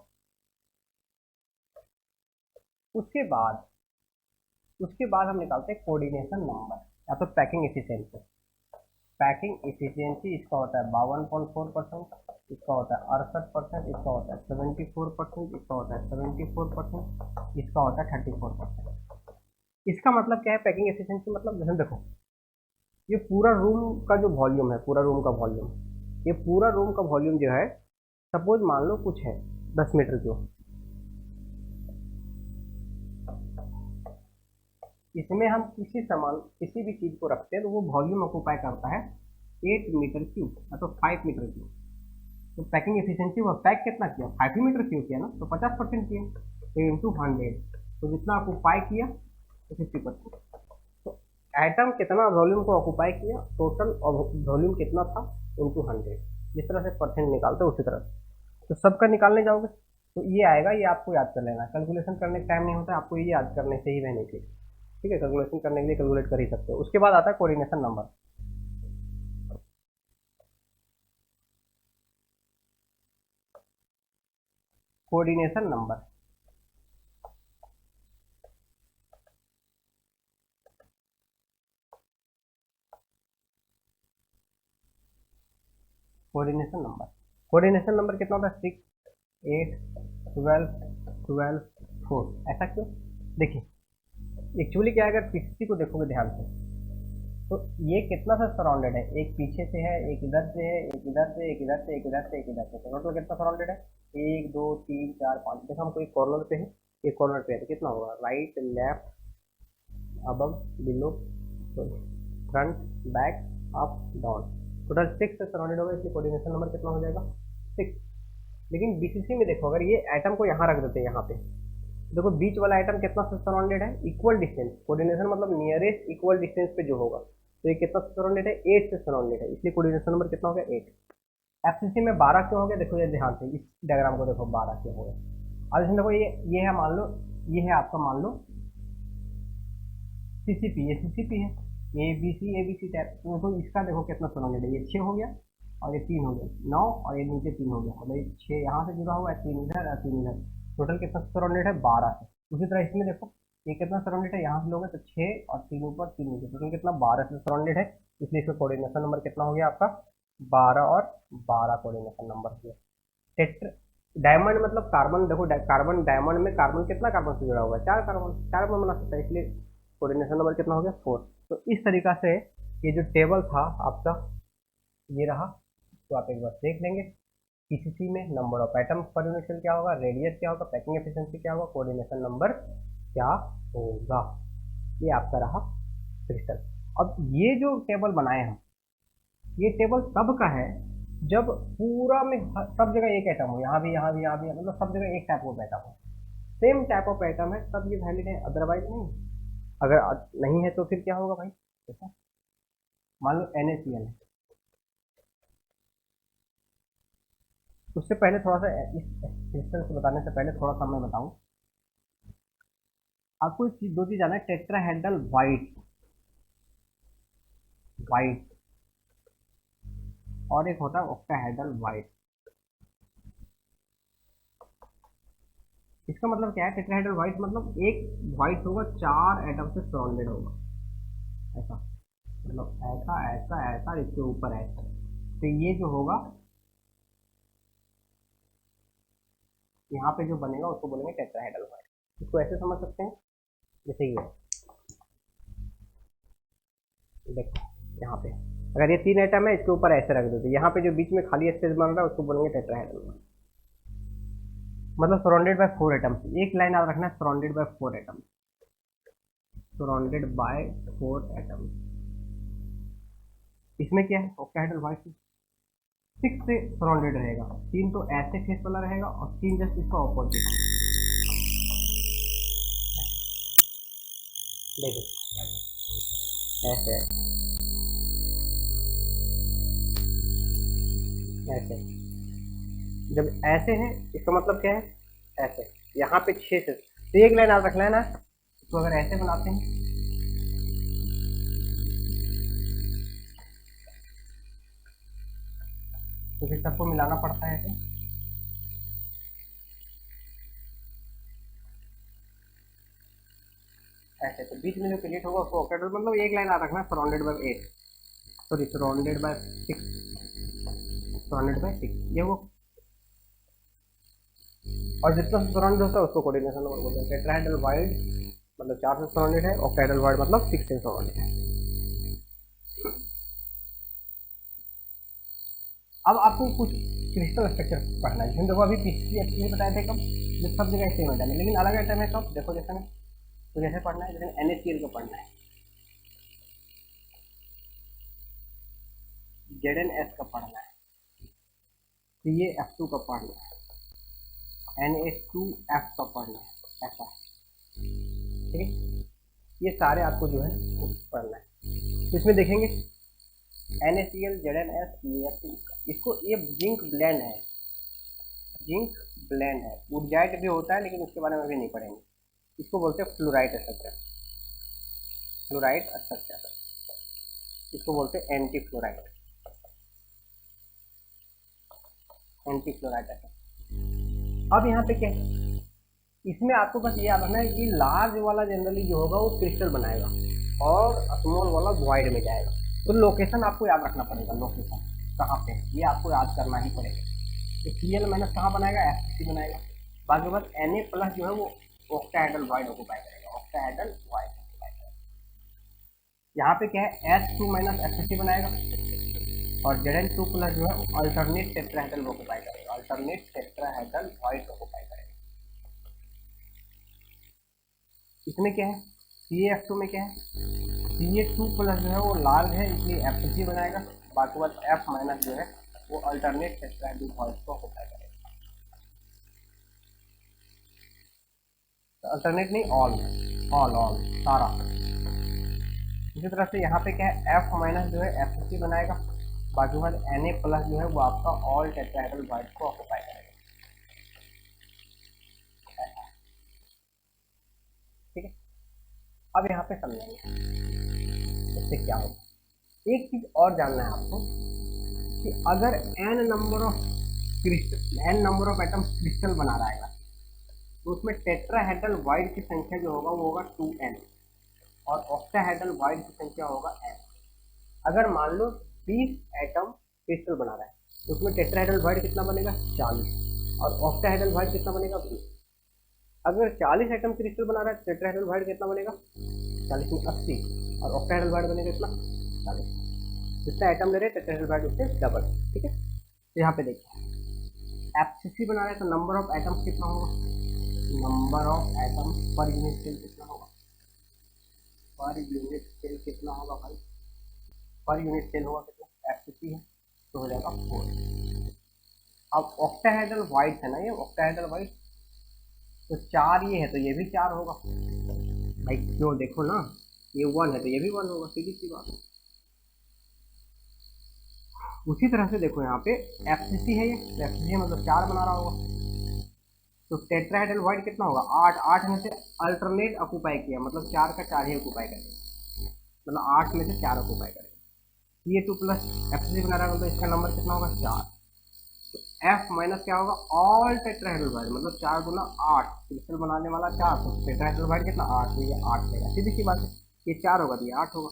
उसके बाद हम निकालते हैं कोऑर्डिनेशन नंबर या तो पैकिंग एफिशिएंसी। पैकिंग एफिशिएंसी इसका होता है 52.4%, इसका होता है 68%, इसका होता है 74%, इसका होता है 74%, इसका होता है 34%। इसका मतलब क्या है पैकिंग एफिशिएंसी, मतलब जैसे देखो, ये पूरा रूम का जो वॉल्यूम है, पूरा रूम का वॉल्यूम, ये पूरा रूम का वॉल्यूम जो है, सपोज मान लो कुछ है 10 मीटर क्यूब, इसमें हम किसी भी चीज को रखते हैं तो वो वॉल्यूम ऑक्यूपाई करता है 8 मीटर क्यूब या तो 5 मीटर क्यूब। तो पैकिंग एफिशिएंसी वो पैक कितना किया, 5 ही मीटर क्यूब किया ना, तो 50% किया, तो इंटू 100, तो जितना ऑक्यूपाई किया तो 50%। तो एटम कितना वॉल्यूम को ऑक्यूपाई किया, टोटल वॉल्यूम कितना था इंटू 100। जिस तरह से परसेंट निकालते हैं उसी तरह से। तो सबका निकालने जाओगे तो ये आएगा, ये आपको याद कर लेना, कैलकुलेशन करने का टाइम नहीं होता, आपको ये याद करने से ही रहने चाहिए। ठीक है, कैलकुलेशन करने के लिए कैलकुलेट कर ही सकते हो। उसके बाद आता है coordination number. Coordination number coordination number कितना होता है, 6, 8, 12, 12, 4। ऐसा क्यों, देखिए एक्चुअली क्या है, अगर किसी को देखोगे ध्यान से तो ये कितना सा सराउंडेड है, एक पीछे से है, एक इधर से है, एक इधर से, एक इधर से, एक इधर से, एक इधर से, तो टोटल कितना सराउंडेड है, 1 2 3 4 5। देखो हम कोई कॉर्नर पे है, एक कॉर्नर पे है तो कितना होगा, right left above below front back up down, total 6 से सराउंडेड होगा, इसलिए कोऑर्डिनेशन नंबर कितना हो जाएगा, 6। लेकिन बीसीसी में देखो, अगर ये एटम को यहाँ रख देते हैं, यहाँ पे देखो बीच वाला आइटम कितना सराउंडेड है, इक्वल डिस्टेंस, कोऑर्डिनेशन मतलब नियरेस्ट इक्वल डिस्टेंस पे जो होगा, तो ये कितना सराउंडेड है, 8 से सराउंडेड है, इसलिए कोऑर्डिनेशन नंबर कितना हो गया, 8। एफसीसी में 12 क्यों हो गया, देखो ये ध्यान से इस डायग्राम को देखो, 12 क्यों हो गया। अब इसमें देखो ये है, मान लो ये है आपका, मान लो सीसीपी, ये सीसीपी है, ए बी सी टाइप, तो इसका देखो कितना सराउंडेड है, ये 6 हो गया और ये 3 हो गया, 9, और ये नीचे 3 हो गया, मतलब ये 6 यहाँ से जुड़ा हुआ है, 3 इधर और 3 इधर, टोटल कितना सराउंडेड है, 12 से। उसी तरह इसमें देखो ये कितना सराउंडेड है, यहाँ से लोगे तो 6 और 3 ऊपर 3 नीचे, टोटल कितना 12 से सराउंडेड है, इसलिए इसका कोऑर्डिनेशन नंबर कितना हो गया आपका, 12 और 12 कोऑर्डिनेशन नंबर हो गया। टेट्र डायमंड मतलब कार्बन, देखो कार्बन, डायमंड में कार्बन कितना कार्बन से जुड़ा हुआ है, 4 कार्बन, 4 कार्बन बना सकता है, इसलिए कोऑर्डिनेशन नंबर कितना हो गया, 4। तो इस तरीका से ये जो टेबल था आपका ये रहा, तो आप एक बार देख लेंगे। पीसीसी में number of atoms per unit cell क्या होगा, रेडियस क्या होगा, पैकिंग एफिशिएंसी क्या होगा, कोऑर्डिनेशन नंबर क्या होगा, ये आपका रहा क्रिस्टल। अब ये जो टेबल बनाए हम, ये टेबल तब का है जब पूरा में सब जगह एक एटम हो, यहाँ भी यहाँ भी यहाँ भी, मतलब सब जगह एक टाइप ऑफ एटम हो, सेम टाइप ऑफ एटम है, तब ये वैलिड है, अदरवाइज नहीं। अगर नहीं है तो फिर क्या होगा भाई, देखो मान लो NaCl है, उससे पहले थोड़ा सा इस क्रिस्टल से बताने से पहले थोड़ा सा मैं बताऊं आपको, दो चीज जाना है। टेट्राहेड्रल व्हाइट व्हाइट और एक होता है ऑक्टाहेड्रल व्हाइट। इसका मतलब क्या है? टेट्राहेड्रल व्हाइट मतलब एक व्हाइट होगा 4 एटम से सराउंडेड होगा, ऐसा मतलब ऐसा ऐसा ऐसा, इसके ऊपर ऐसा। तो ये जो होगा यहाँ पे जो बनेगा उसको बोलेंगे टेट्राहेड्रल व्हाइट। इसको ऐसे समझ सकते हैं जैसे ये देखो, यहाँ पे अगर ये 3 एटम है इसके ऊपर ऐसे रख दो, तो यहाँ पे जो बीच में खाली स्पेस बन रहा है उसको बोलेंगे टेट्राहेड्रल व्हाइट। मतलब सराउंडेड बाय 4 एटम्स। एक लाइन आप रखना है, surrounded by 4 atoms, surrounded by 4 atoms. इसमें क्या है? ऑक्टाहेड्रल व्हाइट 6 से सराउंडेड रहेगा, 3 तो ऐसे फेस वाला रहेगा और 3 जस्ट इसका ऑपोजिट। देखो ऐसे ऐसे, जब ऐसे है इसका मतलब क्या है? ऐसे यहाँ पे 6 से, तो एक लाइन आप रखना है ना, तो अगर ऐसे बनाते हैं तो फिर सबको मिलाना पड़ता है ऐसे। ऐसे तो बीच में जो क्रिएट होगा उसको ऑक्टाहेड्रल, मतलब एक लाइन आप रखना, surrounded by 8, sorry surrounded by 6, surrounded by 6 ये वो। और जितना सराउंडेड होता है उसको कोऑर्डिनेशन नंबर बोलते हैं। टेट्राहेड्रल वाइड मतलब 4 से सराउंडेड है, ऑक्टाहेड्रल वाइड मतलब 6 से सराउंडेड है। अब आपको कुछ क्रिस्टल स्ट्रक्चर पढ़ना है। देखो अभी पिछले बताए थे कब, जो सब जगह सेम आइटम है लेकिन अलग आइटम है कब, देखो जैसे में तो जैसे पढ़ना है, जैसे NaCl को पढ़ना है, ZnS का पढ़ना है, CaF2 का पढ़ना है, Na2F का पढ़ना है, ऐसा। ठीक है, ये सारे आपको जो है पढ़ना है। तो इसमें देखेंगे NaCl, ZnS, CaF2, इसको ये जिंक ब्लेंड है, जिंक ब्लेंड है। ऊर्जाइट भी होता है लेकिन उसके बारे में भी नहीं पढ़ेंगे। इसको बोलते हैं फ्लोराइड स्ट्रक्चर, फ्लोराइड स्ट्रक्चर, इसको बोलते हैं anti fluoride, anti fluoride structure. अब यहाँ पे क्या है, इसमें आपको बस ये याद रखना है कि लार्ज वाला जनरली जो होगा वो क्रिस्टल बनाएगा और स्मॉल वाला वॉइड में जाएगा। तो लोकेशन आपको याद रखना पड़ेगा, लोकेशन कहाँ पे है ये आपको याद करना ही पड़ेगा। तो Cl माइनस कहाँ बनाएगा? FCC बनाएगा। बाकी बस Na प्लस जो है वो ऑक्टाहेड्रल वॉइड ऑक्यूपाई करेगा, ऑक्टाहेड्रल वॉइड ऑक्यूपाई करेगा। यहाँ पे क्या है, S2 माइनस FCC बनाएगा और Zn2 प्लस जो है अल्टरनेट टेट्राहेड्रल ऑक्यूपाई करेगा, अल्टरनेट टेट्राहेड्रल वॉइड ऑक्यूपाई करेगा। इसमें क्या है, CaF2 में क्या है, Ca2 प्लस जो है वो लार्ज है इसलिए FCC बनाएगा। बाकी बात F माइनस जो है वो अल्टरनेट टेट्राहेड्रल वॉइड को ऑक्यूपाई करेगा। तो अल्टरनेट नहीं, ऑल ऑल सारा। इसी तरह से यहाँ पे क्या है, F माइनस जो है FCC बनाएगा। बाकी बात Na प्लस जो है वो आपका ऑल टेट्राहेड्रल वॉइड को ऑक्यूपाई करेगा। ठीक है, अब यहाँ पे समझेंगे इससे क्या होगा। एक चीज और जानना है आपको कि अगर n number of crystal, n number of atoms crystal बना रहा है तो उसमें टेट्राहेड्रल वाइड की संख्या जो होगा वो होगा 2n और ऑक्टाहेड्रल वाइड की संख्या होगा n। अगर मान लो 20 एटम क्रिस्टल बना रहा है तो उसमें टेट्राहेड्रल वाइड कितना बनेगा? 40 और ऑक्टाहेड्रल वाइड कितना बनेगा? 20। अगर 40 एटम क्रिस्टल बना रहा है तो टेट्राहेड्रल वाइड कितना बनेगा? 40 में 80 और ऑक्टाहेड्रल वाइड बनेगा कितना? 40। जितना एटम ले रहे हैं टेट्राहेड्रल वाइड उससे डबल। ठीक है, तो यहाँ पे देखिए FCC बना रहे हैं तो नंबर ऑफ एटम्स कितना होगा? Number of atoms per unit cell कितना होगा? पर यूनिट सेल कितना होगा भाई? पर यूनिट सेल होगा कितना? FCC है तो हो जाएगा 4। अब ऑक्टाहेड्रल वाइड है ना, ये ऑक्टाहेड्रल वाइड तो 4 ये है तो ये भी 4 होगा भाई, क्यों देखो ना, ये 1 है तो ये भी 1 होगा, सीधी सी बात। उसी तरह से देखो यहाँ पे FCC है, ये FCC मतलब 4 बना रहा होगा, तो टेट्राहेड्रल वाइड कितना होगा 8, 8 में से अल्टरनेट ऑक्यूपाई किया मतलब 4 का 4 ही ऑक्यूपाई करेगा, मतलब 8 में से 4 ऑक्यूपाई करेगा। Ca2 प्लस FCC बना रहा है, मतलब इसका नंबर कितना होगा 4। तो F माइनस क्या होगा ऑल टेट्राहेड्रल वाइड, मतलब 4 गुना 8, क्रिस्टल बनाने वाला 4, तो टेट्राहेड्रल वाइड कितना 8, तो ये 8 लेगा, सीधी सी बात है, ये 4 होगा तो ये 8 होगा,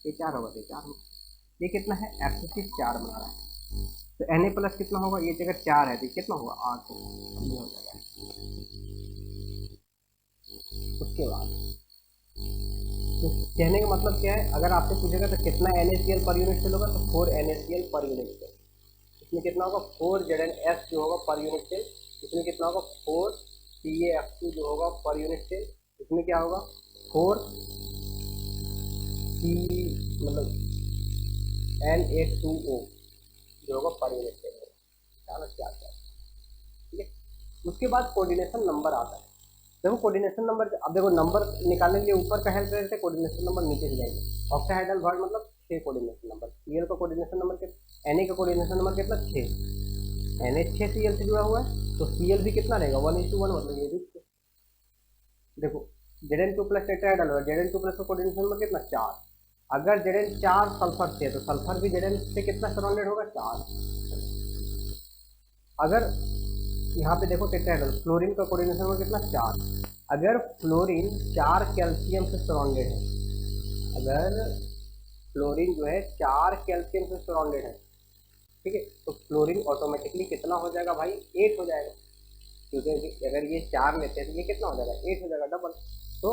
ये 4 होगा तो ये 4 होगा। ये कितना है FCC 4 बना रहा है, तो Na प्लस कितना होगा, ये जगह 4 है तो कितना होगा 8 होगा, ये हो जाएगा। उसके बाद तो कहने का मतलब क्या है, अगर आपसे पूछेगा तो कितना NaCl पर यूनिट सेल होगा, तो 4 NaCl पर यूनिट सेल। इसमें कितना होगा 4 ZnS जो होगा पर यूनिट सेल, इसमें कितना होगा 4 CaF2 जो होगा पर यूनिट सेल, इसमें क्या होगा 4 C मतलब Na2O जो होगा पर यूनिट सेल होगा, क्या ठीक है। उसके बाद कोऑर्डिनेशन नंबर आता है। देखो कोऑर्डिनेशन नंबर, अब देखो नंबर निकालने के लिए ऊपर का हेल्प रहते हैं, कोऑर्डिनेशन नंबर नीचे से जाएंगे। ऑक्टाहेड्रल वर्ड मतलब 6 कोऑर्डिनेशन नंबर, Cl का कोऑर्डिनेशन नंबर कितना, Na का कोऑर्डिनेशन नंबर कितना 6, Na 6 Cl से जुड़ा हुआ है, तो Cl भी कितना रहेगा 1:1, मतलब ये भी 6। देखो Zn2 प्लस टेट्राहेड्रल है, Zn2 प्लस का कोऑर्डिनेशन नंबर कितना 4, अगर Zn 4 सल्फर से, तो सल्फर भी Zn से कितना सराउंडेड होगा 4। अगर यहाँ पे देखो टेट्राहेड्रल, फ्लोरीन का कोऑर्डिनेशन नंबर कितना 4, अगर फ्लोरीन 4 कैल्शियम से सराउंडेड है, अगर फ्लोरीन जो है 4 कैल्शियम से सराउंडेड है, ठीक है, तो फ्लोरीन ऑटोमेटिकली कितना हो जाएगा भाई 8 हो जाएगा, क्योंकि अगर ये 4 लेते हैं तो ये कितना हो जाएगा 8 हो जाएगा, डबल। तो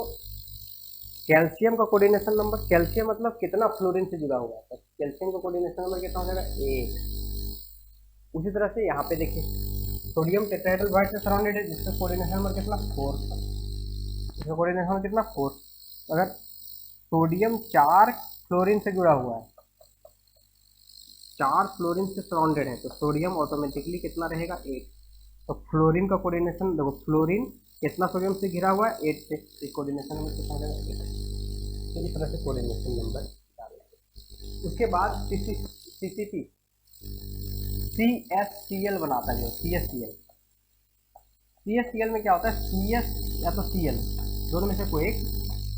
कैल्शियम का कोऑर्डिनेशन नंबर, कैल्शियम मतलब कितना फ्लोरीन से जुड़ा हुआ है, तो कैल्शियम का कोऑर्डिनेशन नंबर कितना हो जाएगा 8। उसी तरह से यहाँ पे देखिए सोडियम टेट्राहेड्रल वाइड से सराउंडेड है, जिसका कोऑर्डिनेशन नंबर कितना 4, इसका कोऑर्डिनेशन नंबर कितना 4। अगर सोडियम 4 फ्लोरीन से जुड़ा हुआ है, 4 फ्लोरीन से सराउंडेड है, तो सोडियम ऑटोमेटिकली कितना रहेगा 8। तो फ्लोरीन का कोऑर्डिनेशन देखो, फ्लोरीन कितना सोडियम से घिरा हुआ है 8 से, इस कोऑर्डिनेशन नंबर कितना हो जाएगा 8। तो इस तरह से कोऑर्डिनेशन नंबर डालना। उसके बाद CCP CSCl बनाता है, जो CSCl में क्या होता है, CS या तो Cl दोनों में से कोई एक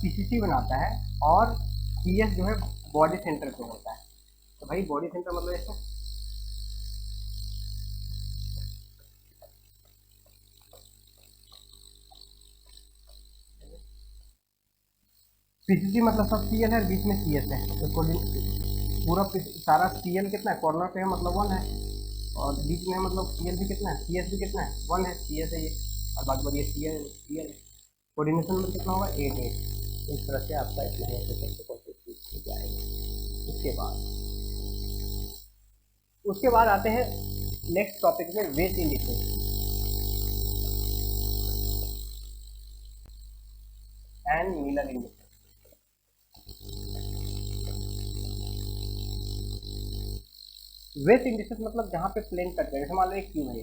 PCC बनाता है, और CS जो है बॉडी सेंटर पे होता है। तो भाई बॉडी सेंटर मतलब ऐसा, PCC मतलब सब Cl है, बीच में CS है, तो पूरा सारा Cl कितना है कॉर्नर पे है मतलब 1 है, और बीच में मतलब Cl भी कितना है, CS भी कितना है 1 है, CS है ये, और बाकी बाकी Cl है। कोऑर्डिनेशन नंबर कितना होगा 8। इस तरह से आपका इतना हो जाएगा। उसके बाद आते हैं नेक्स्ट टॉपिक में Weiss indices and Miller indices. Weiss indices मतलब जहां पे प्लेन कट है, जैसे मान लो एक क्यूब है,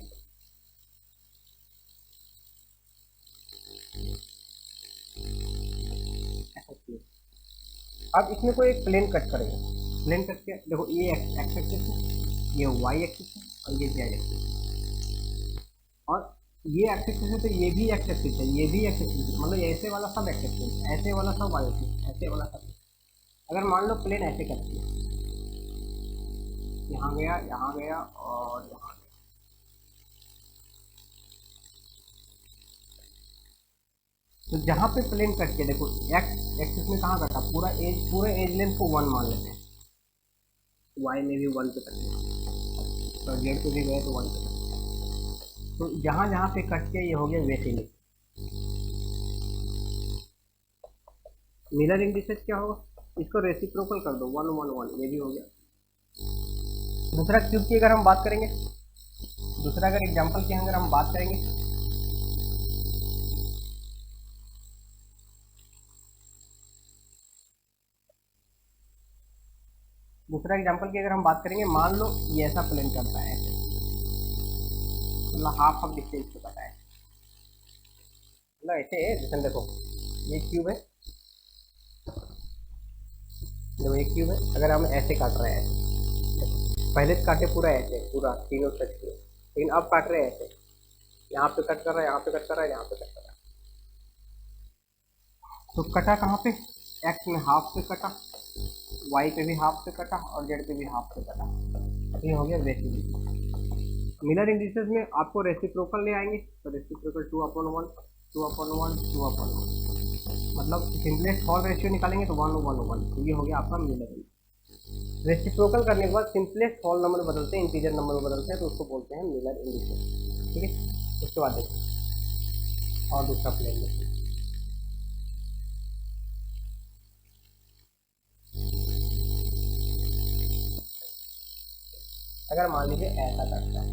अब इसमें कोई एक प्लेन कट करेगा, प्लेन कट के देखो ये एक्स एक्सिस है, ये वाई एक्सिस है, और ये जेड एक्सिस है, और ये एक्सिस है तो ये भी एक्स एक्सिस है, ये भी एक्स एक्सिस है, मतलब ऐसे वाला सब एक्स एक्सिस, ऐसे वाला सब वाई एक्सिस, ऐसे वाला सब। अगर मान लो प्लेन ऐसे करती है, यहाँ गया और यहाँ गया, तो जहाँ पे प्लेन कट के देखो एक्स एक्सिस में कहाँ कटा, पूरे एज लेंथ को 1 मान लेते हैं, वाई में भी 1 पे कटे, तो जेड पे भी गए तो 1 पे कटे, तो जहाँ जहाँ पे कट के ये हो गया वैसे ही। मिरर इंडिसेस क्या होगा, इसको रेसिप्रोकल कर दो 1 1 1, ये भी हो गया। दूसरा क्यूब की अगर हम बात करेंगे, दूसरा अगर एग्जांपल की अगर हम बात करेंगे, दूसरा एग्जांपल की अगर हम बात करेंगे, मान लो ये ऐसा प्लेन करता है ऐसे, मतलब हाफ डिस्टेंस पे कटा है, मतलब ऐसे है, जैसे देखो ये क्यूब है, देखो ये क्यूब है, अगर हम ऐसे काट रहे हैं, पहले तो काटे पूरा ऐसे, पूरा तीनों टच किए, लेकिन अब काट रहे हैं ऐसे, यहाँ पे कट कर रहा है, यहाँ पे कट कर रहा है, यहाँ पे कट कर रहा है। तो कटा कहाँ पे, एक्स में हाफ पे कटा, वाई पे भी हाफ पे कटा और जेड पे भी हाफ पे कटा। ये हो गया रेसिप्रोकल। मिलर इंडिसेस में आपको रेसिप्रोकल ले आएंगे, तो रेसिप्रोकल 2/1, 2/1, 2/1, मतलब सिंपलेस्ट हॉल रेशियो निकालेंगे तो 1/1, तो ये हो गया आपका मिलर इंडिसेस। रेसिप्रोकल करने के बाद सिंपलेस्ट हॉल नंबर बदलते हैं, इंटीजर नंबर बदलते हैं, तो उसको बोलते हैं मिलर इंडिसेस। ठीक है, उसके बाद देखिए और दूसरा प्लेन देखिए। अगर मान लीजिए ऐसा करता है,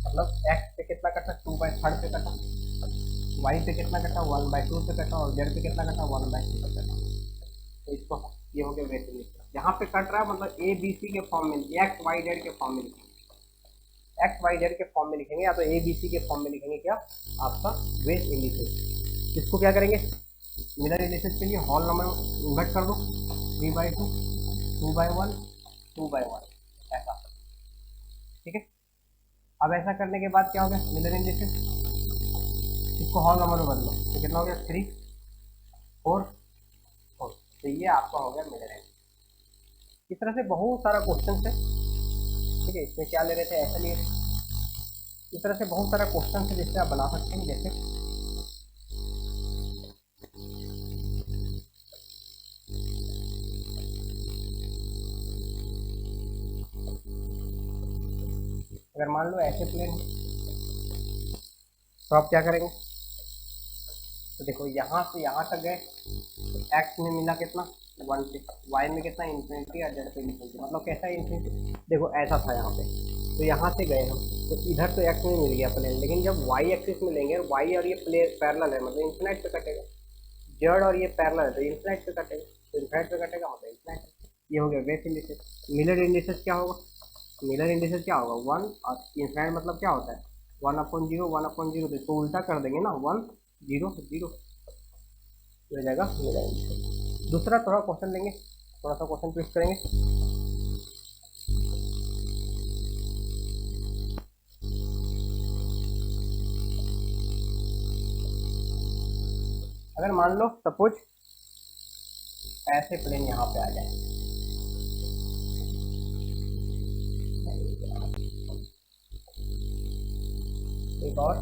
मतलब x पे कितना कटा, 2/3 पे कटा, y पे कितना कटा, 1/2 पे कटा, और z पे कितना कटा, 1/2 पे कटा। तो इसको ये हो गया वेट इंडिसेस। यहाँ पे कट रहा है मतलब ए बी सी के फॉर्म में, एक्स वाई जेड के फॉर्म में लिखेंगे, एक्स वाई जेड के फॉर्म में लिखेंगे, या तो ए बी सी के फॉर्म में लिखेंगे, क्या आपका वेट इंडिसेस। इसको क्या करेंगे, मिलर इंडिसेस के लिए हॉल नंबर इन्वर्ट कर दो, 3/2, 2/1, 2/1, ऐसा। ठीक है, अब ऐसा करने के बाद क्या हो गया मिलर इंडिसेस, इसको हॉल नंबर में बदलो, तो कितना हो गया 3, 4, 4। तो ये आपका हो गया मिलर इंडिसेस। इस तरह से बहुत सारा क्वेश्चन है। ठीक है, इसमें क्या ले रहे थे, ऐसा लिए थे। इस तरह से बहुत सारा क्वेश्चन है जिससे आप बना सकते हैं। जैसे अगर मान लो ऐसे प्लेन है, तो आप क्या करेंगे, तो देखो यहाँ से यहाँ तक गए, तो एक्स में मिला कितना 1 से, वाई में कितना इन्फिनिटी, और जेड पे इन्फिनिटी। मतलब कैसा है इन्फिनिटी, देखो ऐसा था यहाँ पे, तो यहाँ से गए हम, तो इधर तो एक्स में मिल गया प्लेन, लेकिन जब वाई एक्सिस में लेंगे, वाई और ये प्लेन पैरेलल है, मतलब इन्फिनाइट पे कटेगा। जेड और ये पैरेलल है तो इन्फिनाइट पे कटेगा, तो इन्फिनाइट पे कटेगा मतलब इन्फिनाइट। ये हो गया वेट इंडिसेस। मिलर इंडिसेस क्या होगा, मिलर इंडिसेस क्या होगा 1, और इन्फिनाइट मतलब क्या होता है 1/0, 1/0। तो इसको उल्टा कर देंगे ना, 1 0 0, हो जाएगा मिलर इंडिसेस। दूसरा थोड़ा क्वेश्चन लेंगे, थोड़ा सा क्वेश्चन ट्विस्ट करेंगे। अगर मान लो सपोज ऐसे प्लेन यहाँ पे आ जाए, एक और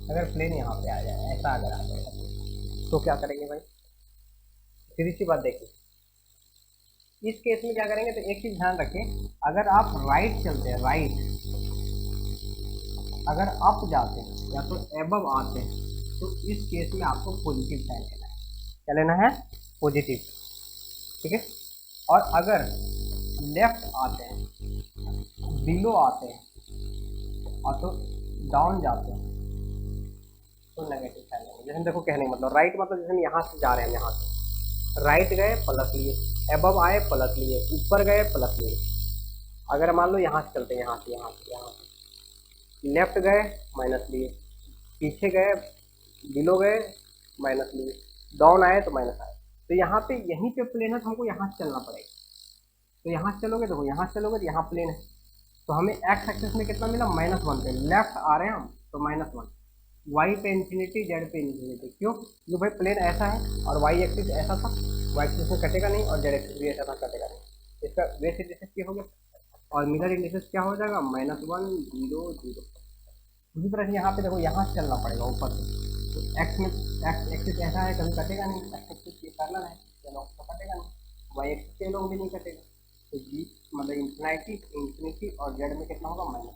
अगर प्लेन यहाँ पे आ जाए, ऐसा अगर आ जाए, तो क्या करेंगे भाई, सीधी सी बात देखिए। इस केस में क्या करेंगे, तो एक चीज ध्यान रखें, अगर आप राइट चलते हैं, राइट अगर अप जाते हैं या तो एबव आते हैं, तो इस केस में आपको पॉजिटिव साइन लेना है। क्या लेना है, पॉजिटिव। ठीक है, और अगर लेफ्ट आते हैं, बिलो आते हैं, और तो डाउन जाते हैं, तो नेगेटिव साइन लेंगे। जैसे देखो कहने का मतलब, राइट मतलब जैसे हम यहाँ से जा रहे हैं, यहाँ से राइट गए प्लस लिए, एबव आए प्लस लिए, ऊपर गए प्लस लिए। अगर मान लो यहाँ से चलते हैं, यहाँ से यहाँ से यहाँ से, लेफ्ट गए माइनस लिए, पीछे गए बिलो गए माइनस लिए, डाउन आए तो माइनस आए। तो यहाँ पे यहीं पे प्लेन है, तो हमको यहाँ से चलना पड़ेगा। तो यहाँ से चलोगे, देखो यहाँ से चलोगे तो यहाँ प्लेन है, तो हमें एक्स एक्सिस में कितना मिला -1 पे, लेफ्ट आ रहे हैं हम तो -1, वाई पे इन्फिनिटी, जेड पे इन्फिनिटी। क्यों, क्योंकि भाई प्लेन ऐसा है और वाई एक्सिस ऐसा था, वाई एक्सिस में कटेगा नहीं, और जेड एक्सिस भी ऐसा था, कटेगा नहीं। इसका वेट इंडिसेस क्या हो गया, और मिलर इंडिसेस क्या हो जाएगा -1 0 0। उसी तरह से यहाँ पे देखो, यहाँ से चलना पड़ेगा ऊपर से, तो एक्स में एक्स एक्सिस ऐसा है, कभी कटेगा नहीं, एक्स एक्सिस ये पैरेलल है, चलो तो कटेगा नहीं, वाई एक्सिस के लोग भी नहीं कटेगा। तो जी मतलब इन्फिनिटी इन्फिनिटी, और जेड में कितना होगा -1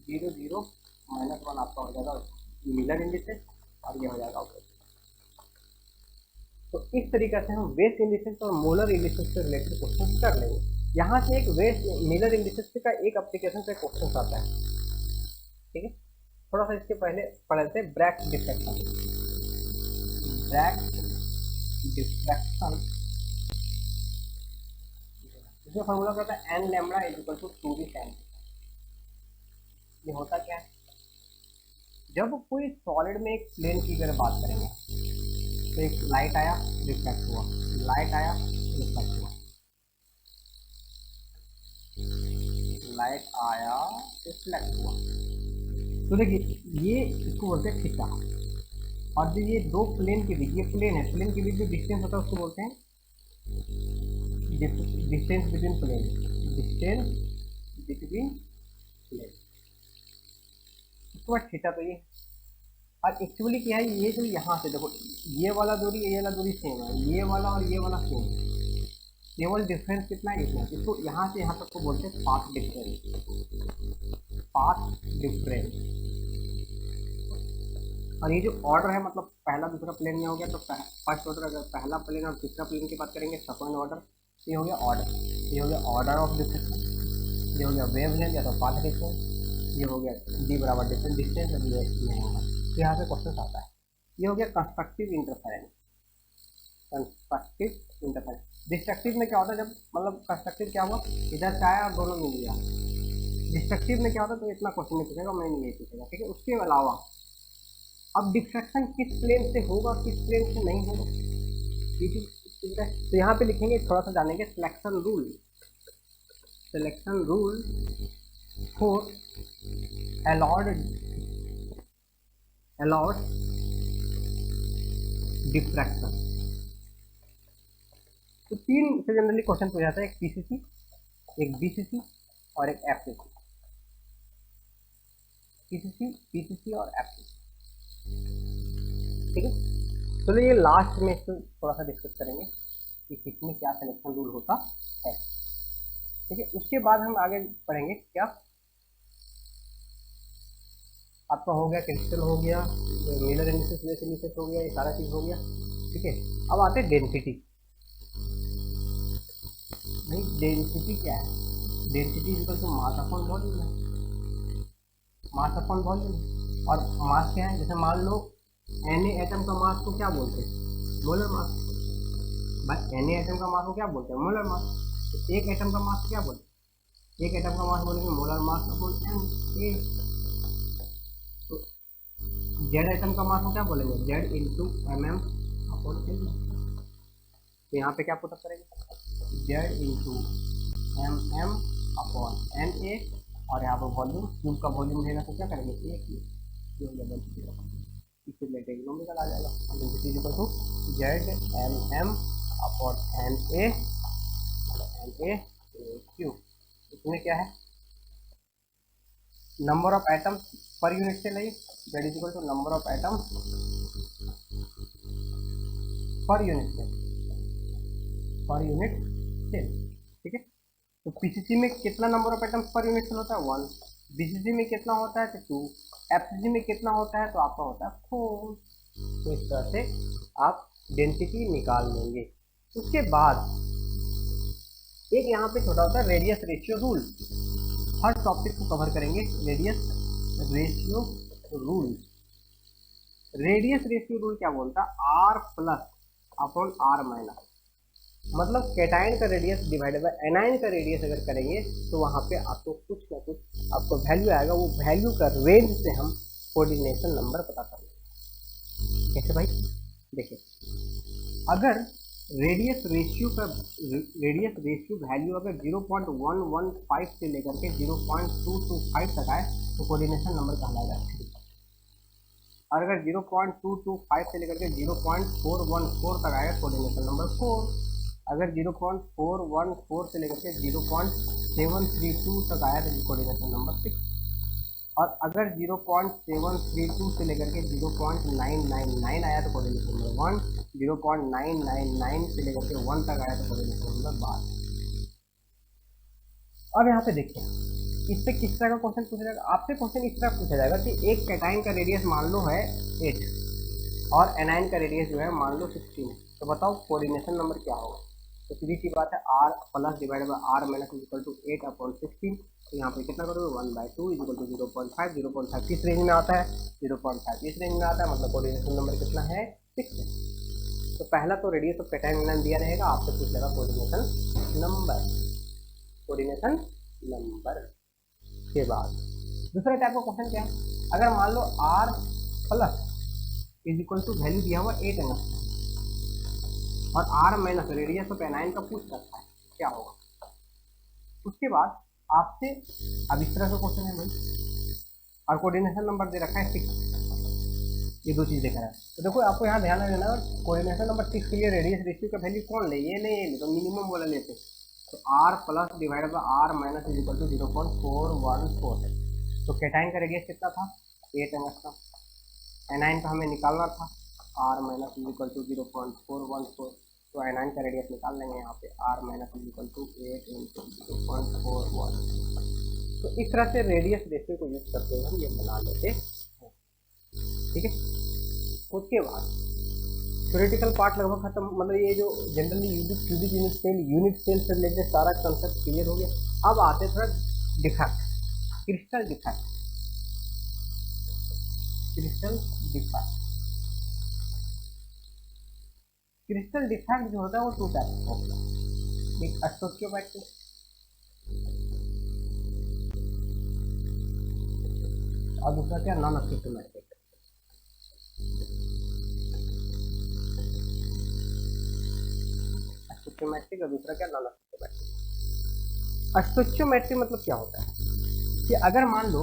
0 0 -1 आपका हो जाएगा मिलर इंडिसेस, और ये हो जाएगा ओके। तो इस तरीके से हम वेट इंडिसेस और मोलर इंडिसेस से रिलेटेड क्वेश्चन कर लेंगे। यहाँ से एक वेट मिलर इंडिसेस का एक एप्लीकेशन से क्वेश्चन आता है। ठीक है, थोड़ा सा इसके पहले पढ़ लेते हैं ब्रैक डिफ्रैक्शन। ब्रैक डिफ्रैक्शन, इसमें फॉर्मूला क्या होता है, n lambda is equal to 2b sin। ये होता क्या है, जब कोई सॉलिड में एक प्लेन की अगर बात करेंगे तो एक लाइट आया रिफ्लेक्ट हुआ, लाइट आया रिफ्लेक्ट हुआ, लाइट आया रिफ्लेक्ट हुआ। तो देखिए ये इसको बोलते हैं थीटा, और जो ये दो प्लेन के बीच, ये प्लेन है, प्लेन के बीच जो डिस्टेंस होता है उसको बोलते हैं distance between plane, distance between plane, उसके बाद थीटा। तो ये और एक्चुअली क्या है, ये जो यहाँ से देखो ये वाला दूरी ये वाला दूरी सेम है, ये वाला और ये वाला सेम है, केवल डिफरेंस कितना है इतना। इसको यहाँ से यहाँ तक को बोलते हैं पाथ डिफरेंस, पाथ डिफरेंस। और ये जो ऑर्डर है मतलब पहला दूसरा प्लेन में हो गया, तो फर्स्ट ऑर्डर, अगर पहला प्लेन और तीसरा प्लेन की बात करेंगे सेकंड ऑर्डर, ये हो गया ऑर्डर, ये हो गया ऑर्डर ऑफ डिफरेंस, ये हो गया वेवलेंथ या तो पाथ डिफरेंस, ये हो गया डी बराबर डिफरेंट डिस्टेंस, अभी नहीं होगा। तो यहाँ से क्वेश्चन आता है, ये हो गया constructive interference, constructive interference. Destructive में क्या होता है, जब मतलब कंस्ट्रक्टिव क्या हुआ, इधर से आया और दोनों मिल गया। डिस्ट्रक्टिव में क्या होता है, तो इतना क्वेश्चन नहीं पूछेगा, मैं नहीं पूछेगा, ठीक है। उसके अलावा अब डिफ्रैक्शन किस प्लेन से होगा, किस प्लेन से नहीं होगा, तो यहाँ पे लिखेंगे, थोड़ा सा जानेंगे selection rule, selection rule for allowed diffraction. तो तीन से जनरली क्वेश्चन पूछा जाता है, एक पीसीसी, एक बीसीसी और एक एफसीसी, पीसीसी, पीसीसी और एफसीसी, ठीक है। चलो ये लास्ट में इसको थोड़ा सा डिस्कस करेंगे कि किसमें क्या सिलेक्शन रूल होता है, ठीक है। उसके बाद हम आगे पढ़ेंगे क्या, आपका हो गया क्रिस्टल, हो गया मिलर इंडिसेस हो गया, ये सारा चीज़ हो गया, ठीक है। अब आते हैं डेंसिटी। भाई डेंसिटी क्या है, density equal to mass upon volume है, मास अपॉन वॉल्यूम। और मास क्या है, जैसे मान लो Na एटम का मास को क्या बोलते हैं, मोलर मास। भाई Na एटम का मास को क्या बोलते हैं, मोलर मास। तो एक एटम का मास क्या बोलते हैं, एक एटम का मास बोलेंगे मोलर मास अपॉन Na। तो जेड एटम का मास को क्या बोलेंगे, Z into mm upon N। तो यहाँ पे क्या पुट करेंगे, Z into mm upon Na, और यहाँ पर वॉल्यूम, क्यूब का वॉल्यूम रहेगा तो क्या करेंगे, एक इससे रिलेटेड नॉमिकल आ जाएगा, density equal to z mm upon Na cube. इसमें क्या है, number of atom per unit cell है, z equal to number of atom per unit cell, per unit cell, ठीक है। तो पीसीसी में कितना number of atoms per unit cell होता है, 1। बीसीसी में कितना होता है, तो 2। एफसीसी में कितना होता है, तो आपका होता है 4। तो इस तरह से आप डेंसिटी निकाल लेंगे। उसके बाद एक यहाँ पे छोटा होता है रेडियस रेशियो रूल, हर टॉपिक को कवर करेंगे, radius ratio rule. Radius ratio rule क्या बोलता है, R plus upon R minus, मतलब कैटायन का रेडियस डिवाइडेड बाय एनायन का रेडियस अगर करेंगे तो वहाँ पे आपको कुछ ना कुछ आपको वैल्यू आएगा, वो वैल्यू का रेंज से हम कोऑर्डिनेशन नंबर पता करेंगे। कैसे भाई, देखिए अगर रेडियस रेशियो वैल्यू अगर 0.115 से लेकर के 0.225 तक आए तो कोऑर्डिनेशन नंबर कहलाएगा 3। और अगर 0.225 से लेकर के 0.414 तक आएगा कोऑर्डिनेशन नंबर 4। अगर 0.414 से लेकर के 0.732 तक आया तो कोऑर्डिनेशन नंबर 6। और अगर 0.732 से लेकर के 0.999 आया तो कोऑर्डिनेशन नंबर 1। 0.999 से लेकर के 1 तक आया तो कोऑर्डिनेशन नंबर 12। अब यहाँ पे देखिए इससे किस तरह का क्वेश्चन पूछा जाएगा, आपसे क्वेश्चन इस तरह पूछा जाएगा कि एक कैटायन का रेडियस मान लो है 8 और एनायन का रेडियस जो है मान लो 16, तो बताओ कोऑर्डिनेशन नंबर क्या होगा। तो सीधी सी बात है, R plus divided by R minus equal to 8/16। तो यहाँ पे कितना करोगे, 1/2 इक्वल टू 0.5। 0.5 किस रेंज में आता है, 0.5 इस रेंज में आता है, मतलब कोऑर्डिनेशन नंबर कितना है, 6 है। तो पहला तो रेडियस ऑफ कैटायन दिया रहेगा, आपसे पूछ लेगा कोऑर्डिनेशन नंबर, कोऑर्डिनेशन नंबर के बाद दूसरे टाइप का क्वेश्चन क्या है, अगर मान लो r plus is equal to value दिया हुआ 8 और r minus radius of anion का पूछ रखा है क्या होगा। उसके बाद आपसे अब इस तरह का क्वेश्चन है भाई, और कोऑर्डिनेशन नंबर दे रखा है 6, ये दो चीज़ दिख रहा है। तो देखो आपको यहाँ ध्यान देना, कोऑर्डिनेशन नंबर 6 के लिए रेडियस रेशियो का वैल्यू कौन ले, ये नहीं, ये तो मिनिमम वाला लेते। तो r plus divided by r minus is equal to 0.414 है। तो कैटाइन का रेडियस कितना था 8 एंगस्ट्रॉम, एनाइन का हमें निकालना था r minus is equal to 0.414। तो एनाइन का रेडियस निकाल लेंगे यहाँ पे r minus is equal to 8 into 0.41। तो इस तरह से रेडियस रेशियो को यूज करते हुए हम ये बना लेते हैं, ठीक है। उसके बाद थ्योरेटिकल पार्ट लगभग खत्म, मतलब ये जो जनरली क्यूबिक यूनिट सेल से रिलेटेड सारा कंसेप्ट क्लियर हो गया। अब आते थोड़ा defect, crystal defect. Crystal defect जो होता है वो 2 टाइप का होता है, एक एस्टोचियोमेट्रिक और दूसरा क्या नॉन एस्टोचियोमेट्रिक। एस्टोचियोमेट्रिक और दूसरा क्या नॉन एस्टोचियोमेट्रिक। एस्टोचियोमेट्रिक मतलब क्या होता है कि अगर मान लो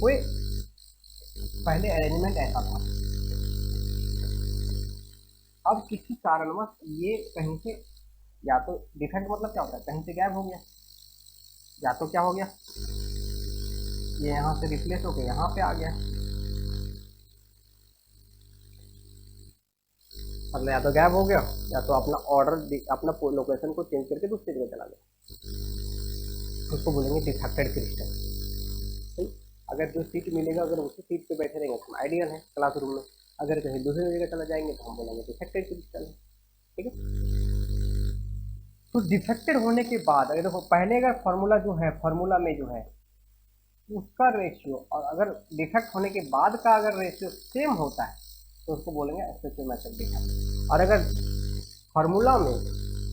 कोई पहले अरेंजमेंट ऐसा था, अब किसी कारणवश ये कहीं से, या तो डिफेक्ट मतलब क्या होता है कहीं से गायब हो गया, या तो क्या हो गया ये यहाँ से रिप्लेस होकर यहाँ पे आ गया, मतलब या तो गायब हो गया या तो अपना ऑर्डर अपना लोकेशन को चेंज करके दूसरी जगह चला गया। उसको बोलेंगे डिफेक्टेड क्रिस्टल। ठीक, अगर जो सीट मिलेगा अगर उसी सीट पे बैठे रहेंगे तो आइडियल है क्लासरूम में, अगर कहीं दूसरी जगह चला जाएंगे तो हम बोलेंगे डिफेक्टेड क्रिस्टल है, ठीक है। तो डिफेक्टेड होने के बाद अगर देखो पहले अगर फार्मूला जो है, फार्मूला में जो है उसका रेशियो और अगर डिफेक्ट होने के बाद का अगर रेशियो सेम होता है तो उसको बोलेंगे एस्टोचियोमेट्रिक डिफेक्ट। और अगर फार्मूला में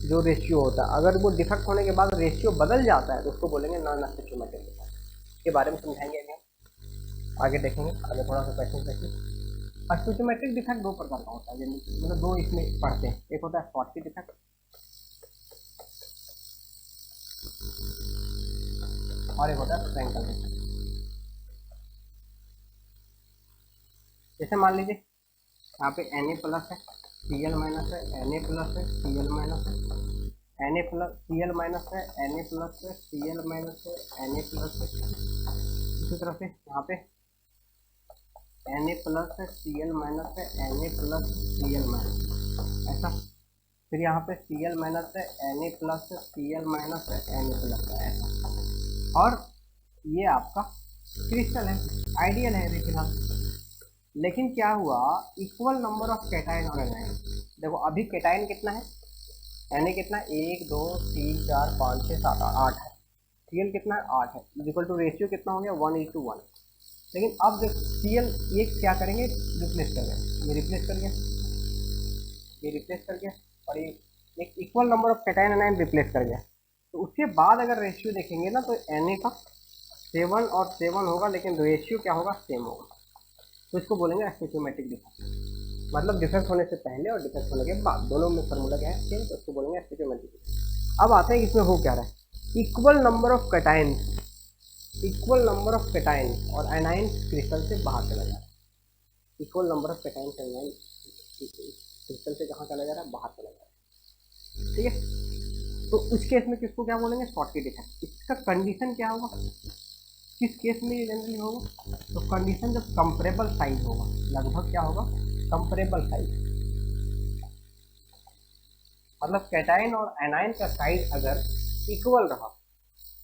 जो रेशियो होता है अगर वो डिफेक्ट होने के बाद रेशियो बदल जाता है तो उसको बोलेंगे नॉन एस्टोचियोमेट्रिक डिफेक्ट। इसके बारे में समझाएंगे अभी हम आगे देखेंगे, आगे थोड़ा सा क्वेश्चन देखिए। एस्टोचियोमेट्रिक डिफेक्ट 2 प्रकार का होता है, मतलब 2 इसमें पढ़ते हैं, एक होता है स्कॉटकी डिफेक्ट और एक होता है फ्रैंकल डिफेक्ट। जैसे मान लीजिए यहाँ पे Na प्लस है, Cl माइनस है, Na प्लस है, Cl माइनस है, Na प्लस Cl माइनस है, Na प्लस है, Cl माइनस है, Na प्लस है। इसी तरह से यहाँ पे Na प्लस है, Cl माइनस है, Na प्लस Cl माइनस, ऐसा। फिर यहाँ पे Cl माइनस है, Na प्लस है, Cl माइनस है, Na प्लस है, ऐसा। और ये आपका क्रिस्टल है, आइडियल है फिलहाल। लेकिन क्या हुआ, इक्वल नंबर ऑफ कैटायन और एनायन। देखो अभी कैटायन कितना है, Na कितना है 1 2 3 4 5 6 7 8 है, Cl कितना है 8 है, इक्वल टू रेशियो कितना हो गया 1:1। लेकिन अब जब Cl ये क्या करेंगे रिप्लेस कर गया, ये रिप्लेस कर गया, ये रिप्लेस कर गया और ये एक equal number of cation anion replace कर गया। तो उसके बाद अगर रेशियो देखेंगे ना तो Na का 7 और 7 होगा लेकिन रेशियो क्या होगा सेम होगा, तो इसको बोलेंगे एस्टोचियोमेट्रिक डिफेक्ट। मतलब डिफेक्ट होने से पहले और डिफेक्ट होने के बाद दोनों में फार्मूला क्या है सेम, तो इसको बोलेंगे एस्टोचियोमेट्रिक डिफेक्ट। अब आते हैं कि इसमें हो क्या रहा है, equal number of cation, equal number of cation और एनायन क्रिस्टल से बाहर चला जा रहा है। Equal number of cation anion crystal से कहाँ चला जा रहा है, बाहर चला जा रहा है, ठीक है। तो उस केस में किसको क्या बोलेंगे, स्कॉटकी डिफेक्ट। इसका कंडीशन क्या होगा, किस केस में ये जनरली होगा, तो कंडीशन जब कंपरेबल साइज होगा, लगभग क्या होगा कंपरेबल साइज, मतलब कैटायन और एनायन का साइज अगर इक्वल रहा,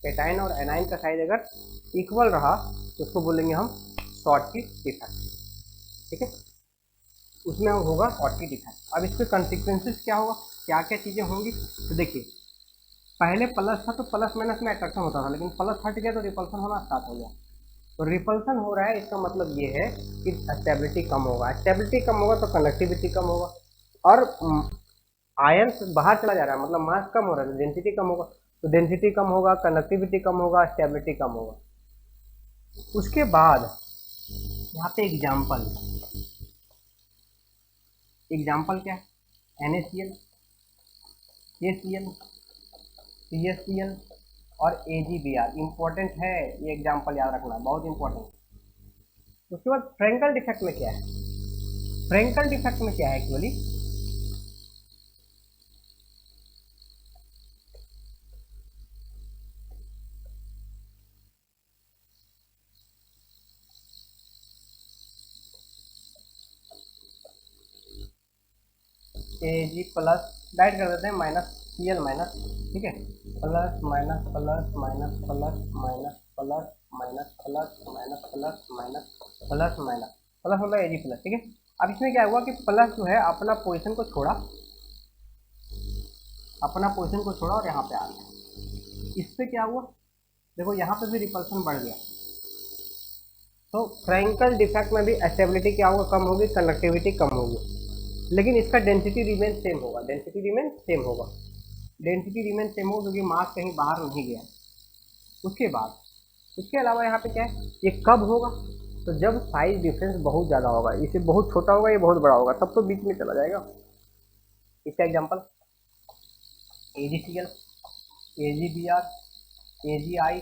कैटायन और एनायन का साइज अगर इक्वल रहा तो उसको बोलेंगे हम स्कॉटकी डिफेक्ट, ठीक है। उसमें होगा स्कॉटकी डिफेक्ट। अब इसके कंसिक्वेंसेस क्या होगा, क्या क्या चीज़ें होंगी, तो देखिए पहले प्लस था तो प्लस माइनस में अट्रैक्शन होता था, लेकिन प्लस हट गया तो रिपल्सन होना स्टार्ट हो गया। तो रिपल्सन हो रहा है इसका मतलब ये है कि स्टेबिलिटी कम होगा, स्टेबिलिटी कम होगा तो कंडक्टिविटी कम होगा, और आयन बाहर चला जा रहा है मतलब मास कम हो रहा है तो डेंसिटी कम होगा, तो डेंसिटी कम होगा, कंडक्टिविटी कम होगा, स्टेबिलिटी कम होगा। उसके बाद यहाँ पे एग्जाम्पल, एग्जाम्पल क्या है, NaCl, KCl, CaCl और AgBr। इंपॉर्टेंट है ये एग्जाम्पल, याद रखना, बहुत इंपॉर्टेंट। उसके बाद फ्रेंकल डिफेक्ट में क्या है, फ्रेंकल डिफेक्ट में क्या है एक्चुअली, Ag प्लस डाइट कर देते हैं माइनस Cl माइनस, ठीक है, plus minus plus minus plus minus plus minus plus minus plus minus plus minus plus मतलब Ag प्लस, ठीक है। अब इसमें क्या हुआ कि प्लस जो है अपना पोजीशन को छोड़ा, अपना पोजीशन को छोड़ा और यहाँ पे आ गया। इससे क्या हुआ, देखो यहाँ पे भी रिपल्सन बढ़ गया। तो फ्रेंकल डिफेक्ट में भी स्टेबिलिटी क्या होगा, कम होगी, कंडक्टिविटी कम होगी, लेकिन इसका डेंसिटी रिमेन सेम होगा, डेंसिटी रिमेन सेम होगा, डेंसिटी रिमेन सेम होगा क्योंकि मास कहीं बाहर नहीं गया। उसके बाद उसके अलावा यहाँ पे क्या है, ये कब होगा, तो जब साइज डिफरेंस बहुत ज़्यादा होगा, इसे बहुत छोटा होगा, ये बहुत बड़ा होगा, तब तो बीच में चला जाएगा। इसका example AgCl, AgBr, AgI,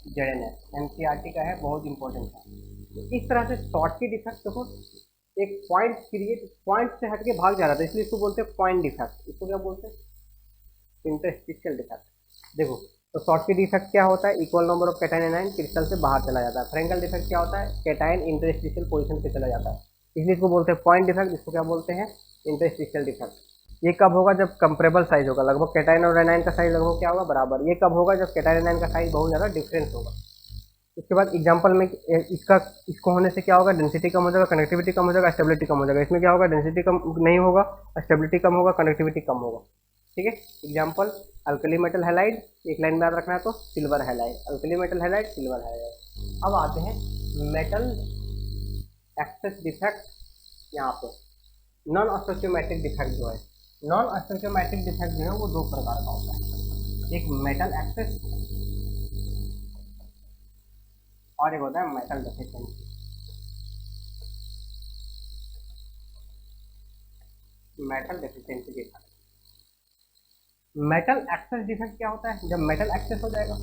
ZnS, NCERT का है, बहुत इंपॉर्टेंट है। तो इस तरह से शॉर्ट की डिफेक्ट देखो, एक पॉइंट क्रिएट, पॉइंट से हटके भाग जा रहा था, इसलिए इसको बोलते हैं पॉइंट डिफेक्ट। इसको क्या बोलते हैं, इंटरस्टिशियल डिफेक्ट। देखो तो शॉर्ट की डिफेक्ट क्या होता है, equal number of cation anion crystal से बाहर चला जाता है। फ्रेंकल डिफेक्ट क्या होता है, कैटायन इंटरस्टिशियल पोजीशन पे चला जाता है, इसलिए इसको बोलते हैं पॉइंट डिफेक्ट। इसको क्या बोलते हैं, इंटरस्टिशियल डिफेक्ट। ये कब होगा, जब कंपेरेबल साइज होगा, लगभग कैटायन और एनायन का साइज लगभग क्या होगा, बराबर। ये कब होगा, जब कैटायन एनायन का साइज बहुत ज़्यादा डिफरेंस होगा। उसके बाद एग्जांपल में इसको होने से क्या होगा, डेंसिटी कम हो जाएगा, कनेक्टिविटी कम हो जाएगा, स्टेबिलिटी कम हो जाएगा। इसमें क्या होगा, डेंसिटी कम नहीं होगा, स्टेबिलिटी कम होगा, कनेक्टिविटी कम होगा, ठीक है। एग्जांपल अल्कली मेटल हैलाइड, एक लाइन में याद रखना है, तो silver halide, alkali metal halide, silver halide. अब आते हैं मेटल एक्सेस डिफेक्ट। यहाँ पे नॉन स्टोइकियोमेट्रिक डिफेक्ट जो है, नॉन स्टोइकियोमेट्रिक डिफेक्ट जो है वो दो प्रकार का होता है, एक मेटल एक्सेस और एक होता है metal deficiency. Metal deficiency defect, metal access defect क्या होता है, जब मेटल एक्सेस हो जाएगा,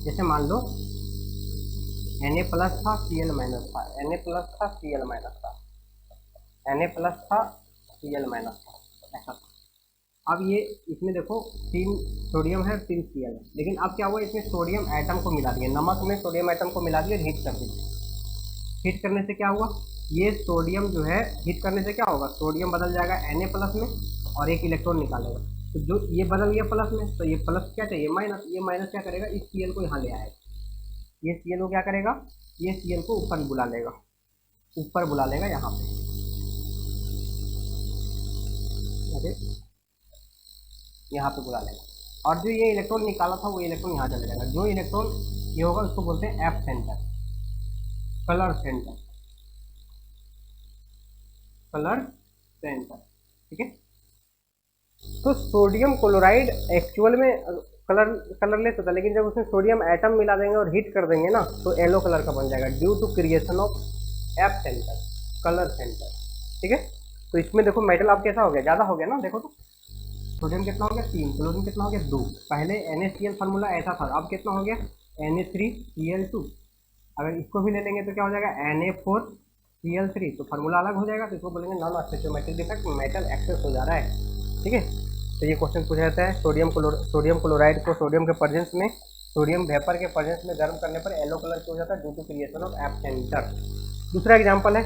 जैसे मान लो Na प्लस था, Cl माइनस था, Na प्लस था, Cl माइनस था, Na प्लस था, Cl माइनस था, ऐसा। अब ये इसमें देखो 3 सोडियम है, 3 Cl है, लेकिन अब क्या हुआ, इसमें सोडियम एटम को मिला दिया, नमक में सोडियम एटम को मिला दिया, हीट कर दिया। हीट करने से क्या हुआ, ये सोडियम जो है हीट करने से क्या होगा, सोडियम बदल जाएगा Na प्लस में और एक इलेक्ट्रॉन निकालेगा। तो जो ये बदल गया प्लस में, तो ये प्लस क्या चाहिए, माइनस, ये माइनस क्या करेगा, इस Cl को यहाँ ले आएगा, ये Cl को क्या करेगा, ये Cl को ऊपर बुला लेगा, ऊपर बुला लेगा यहाँ पे, अरे यहाँ पे बुला लेगा, और जो ये इलेक्ट्रॉन निकाला था वो इलेक्ट्रॉन यहाँ चला जाएगा। जो इलेक्ट्रॉन ये होगा उसको बोलते हैं F centre, colour centre, colour centre, ठीक है। तो सोडियम क्लोराइड एक्चुअल में कलरलेस होता है, लेकिन जब उसमें सोडियम एटम मिला देंगे और हीट कर देंगे ना, तो येलो कलर का बन जाएगा, due to creation of F centre, colour centre, ठीक है। तो इसमें देखो मेटल अब कैसा हो गया, ज़्यादा हो गया ना, देखो तो सोडियम कितना हो गया 3, क्लोरीन कितना हो गया 2, पहले NaCl फार्मूला ऐसा था, अब कितना हो गया Na3Cl2। अगर इसको भी ले लेंगे तो क्या हो जाएगा Na4Cl3, तो फार्मूला अलग हो जाएगा, तो इसको बोलेंगे non stoichiometric defect, metal access हो जा रहा है, ठीक है। तो ये क्वेश्चन पूछा जाता है, सोडियम क्लोराइड को सोडियम के प्रेजेंस में, सोडियम वेपर के प्रेजेंस में गर्म करने पर येलो कलर क्यों हो जाता है, due to creation of F centre. दूसरा एग्जाम्पल है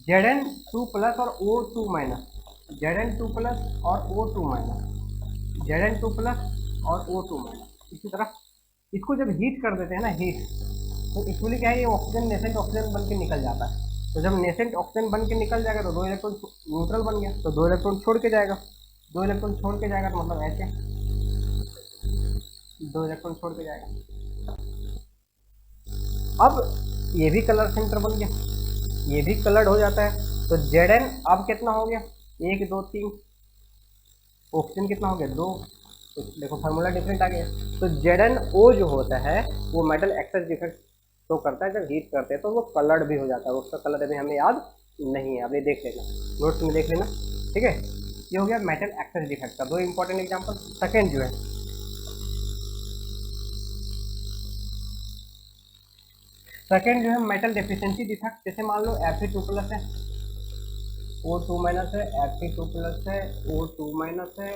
Zn2 प्लस और O2 माइनस, Zn2 प्लस और O2 माइनस, Zn2 प्लस और O2 माइनस। इसी तरह इसको जब हीट कर देते हैं ना, हीट, तो एक्चुअली क्या है, ये ऑक्सीजन नेसेंट ऑक्सीजन बन के निकल जाता है। तो जब नेसेंट ऑक्सीजन बन के निकल जाएगा तो 2 इलेक्ट्रॉन न्यूट्रल बन गया, तो 2 इलेक्ट्रॉन छोड़ के जाएगा, 2 इलेक्ट्रॉन छोड़ के जाएगा, तो मतलब ऐसे 2 इलेक्ट्रॉन छोड़ के जाएगा। अब ये भी कलर सेंटर बन गया, ये भी कलर्ड हो जाता है। तो Zn अब कितना हो गया, 1 2 3, ऑक्सीजन कितना हो गया 2, तो देखो फार्मूला डिफरेंट आ गया। तो ZnO जो होता है वो मेटल एक्सेस डिफेक्ट शो करता है जब हीट करते हैं तो वो कलर्ड भी हो जाता है, उसका कलर अभी हमें याद नहीं है, अभी देख लेना, नोट्स में देख लेना, ठीक है। ये हो गया मेटल एक्सेस डिफेक्ट का 2 इंपॉर्टेंट एग्जांपल। सेकंड जो है मेटल डेफिशिएंसी डिफेक्ट, जैसे मान लो Fe2+ है, O2- है, Fe2+ है, O2- है,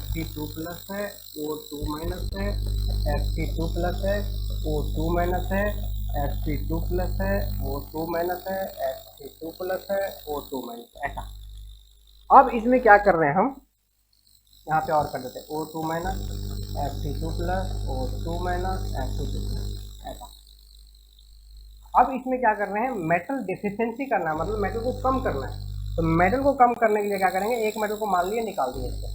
Fe2+ है, O2- है, Fe2+ है, O2- है, Fe2+ है, O2- है, Fe2+ है, O2-, ऐसा। अब इसमें क्या कर रहे हैं हम, यहाँ पे और कर देते हैं O2-, Fe2+, O2-, Fe2+, ऐसा। अब इसमें क्या कर रहे हैं, मेटल डेफिशिएंसी करना है, मतलब मेटल को कम करना है। तो मेटल को कम करने के लिए क्या करेंगे, एक मेटल को मान लिए निकाल दिए इससे।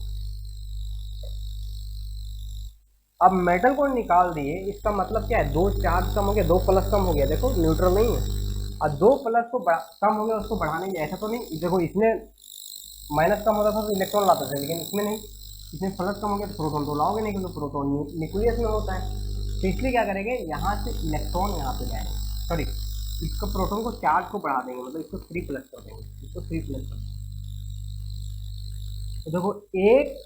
अब मेटल को निकाल दिए, इसका मतलब क्या है, 2 चार्ज कम हो गया, 2 प्लस कम हो गया, देखो न्यूट्रल नहीं है, और 2 प्लस को कम हो गया, उसको बढ़ाने के ऐसा तो नहीं, देखो इसमें माइनस कम होता था तो इलेक्ट्रॉन लाते थे, लेकिन इसमें नहीं, इसमें प्लस कम हो गया तो प्रोटॉन तो लाओगे नहीं, क्योंकि प्रोटॉन न्यूक्लियस में होता है। तो इसलिए क्या करेंगे, यहाँ से इलेक्ट्रॉन यहाँ पे जाएंगे, सॉरी इसको प्रोटॉन को चार्ज को बढ़ा देंगे, मतलब इसको 3+ कर देंगे, इसको 3+ कर देंगे। तो देखो एक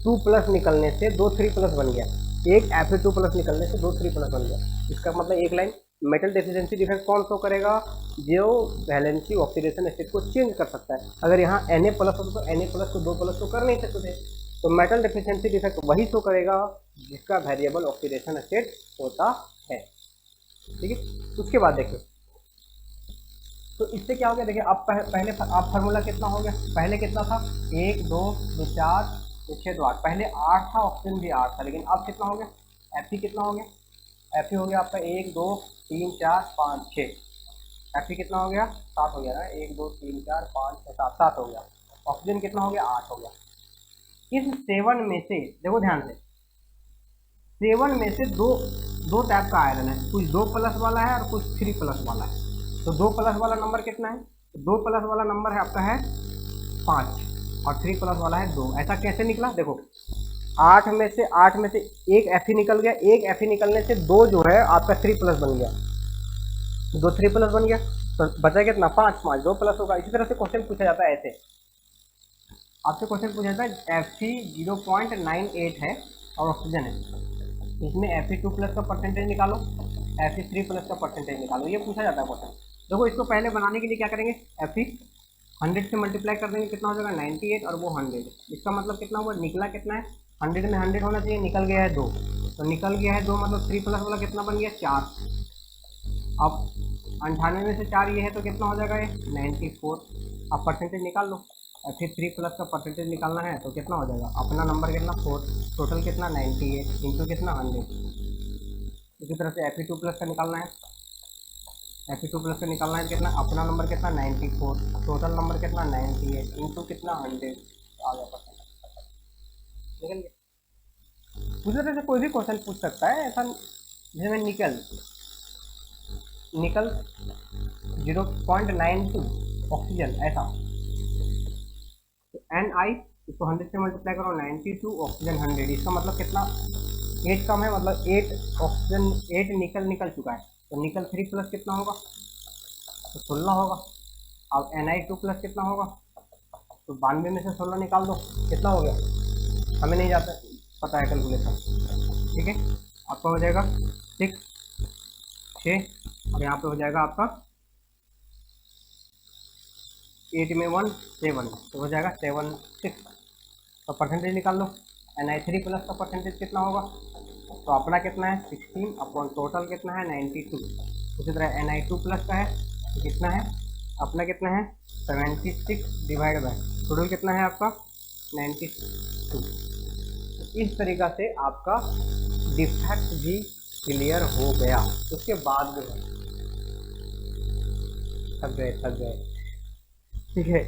2+ निकलने से 2 3+ बन गया, एक Fe2+ निकलने से 2 3+ बन गया। इसका मतलब एक लाइन, मेटल डेफिशिएंसी डिफेक्ट कौन शो करेगा, जो वैलेंसी ऑक्सीडेशन स्टेट को चेंज कर सकता है। अगर यहाँ Na+ होता तो Na+ को 2+ तो कर नहीं सकते थे, तो मेटल डेफिशिएंसी डिफेक्ट वही शो करेगा जिसका वेरिएबल ऑक्सीडेशन स्टेट होता है, ठीक है। उसके बाद देखिए, तो इससे क्या हो गया, देखिए अब पहले आप फार्मूला कितना हो गया, पहले कितना था 1 2 2 4 6 2 8, पहले 8 था, ऑक्सीजन भी 8 था, लेकिन अब कितना हो गया, Fe कितना हो गया, Fe हो गया आपका 1 2 3 4 5 6, Fe कितना हो गया 7 हो गया ना, 1 2 3 4 5 6 7 7 हो गया, ऑक्सीजन कितना हो गया 8 हो गया। इस 7 में से देखो ध्यान से, 7 में से दो टाइप का आयरन है, कुछ 2+ वाला है और कुछ 3+ वाला है। तो 2+ वाला नंबर कितना है, 2+ वाला नंबर है आपका है 5 और 3+ वाला है 2। ऐसा कैसे निकला, देखो 8 में से एक Fe निकल गया, एक Fe निकलने से 2 जो है आपका 3+ बन गया, 2 3+ बन गया, तो बचा कितना 5 5 2+ होगा। इसी तरह से क्वेश्चन पूछा जाता है, ऐसे आपसे क्वेश्चन पूछा जाता है Fe 0.98 है और ऑक्सीजन है, इसमें Fe2+ का परसेंटेज निकालो, Fe3+ का परसेंटेज निकालो, ये पूछा जाता है क्वेश्चन। देखो इसको पहले बनाने के लिए क्या करेंगे, Fe 100 से मल्टीप्लाई कर देंगे, कितना हो जाएगा 98 और वो 100, इसका मतलब कितना हुआ, निकला कितना है 100 में 100 होना चाहिए, निकल गया है 2, तो निकल गया है 2 मतलब 3+ वाला कितना बन गया 4। अब 98 में से 4 ये है तो कितना हो जाएगा ये 94। अब परसेंटेज निकाल लो, Fe3+ का परसेंटेज निकालना है तो कितना हो जाएगा, अपना नंबर कितना 4, टोटल कितना 98 इंटू कितना 100। इसी तरह से Fe2+ का निकालना है, Fe2+ का निकालना है कितना, अपना नंबर कितना 94, टोटल नंबर कितना 98 इंटू कितना 100, आ गया परसेंटेज, निकल गया। उसी तरह से कोई भी क्वेश्चन पूछ सकता है ऐसा, जैसे निकल 0.92 ऑक्सीजन ऐसा, तो Ni इसको 100 से मल्टीप्लाई करो 92, ऑक्सीजन 100, इसका मतलब कितना 8 कम है, मतलब 8 ऑक्सीजन 8 निकल चुका है, तो निकल 3+ कितना होगा, तो 16 होगा। अब Ni2+ कितना होगा, तो 92 में से 16 निकाल दो, कितना हो गया, हमें नहीं जाता पता है कैलकुलेशन, ठीक है। आपका हो जाएगा 6 और यहाँ पे हो जाएगा आपका 8 में 1 7, तो हो जाएगा 7 6। तो परसेंटेज निकाल लो, Ni3+ का परसेंटेज कितना होगा, तो अपना कितना है 16 अपॉन टोटल कितना है 92। उसी तरह Ni2+ का है तो कितना है, अपना कितना है 76 डिवाइड बाय टोटल कितना है आपका 92। इस तरीक़ा से आपका डिफेक्ट भी क्लियर हो गया। उसके बाद जो है थक गए, ठीक है।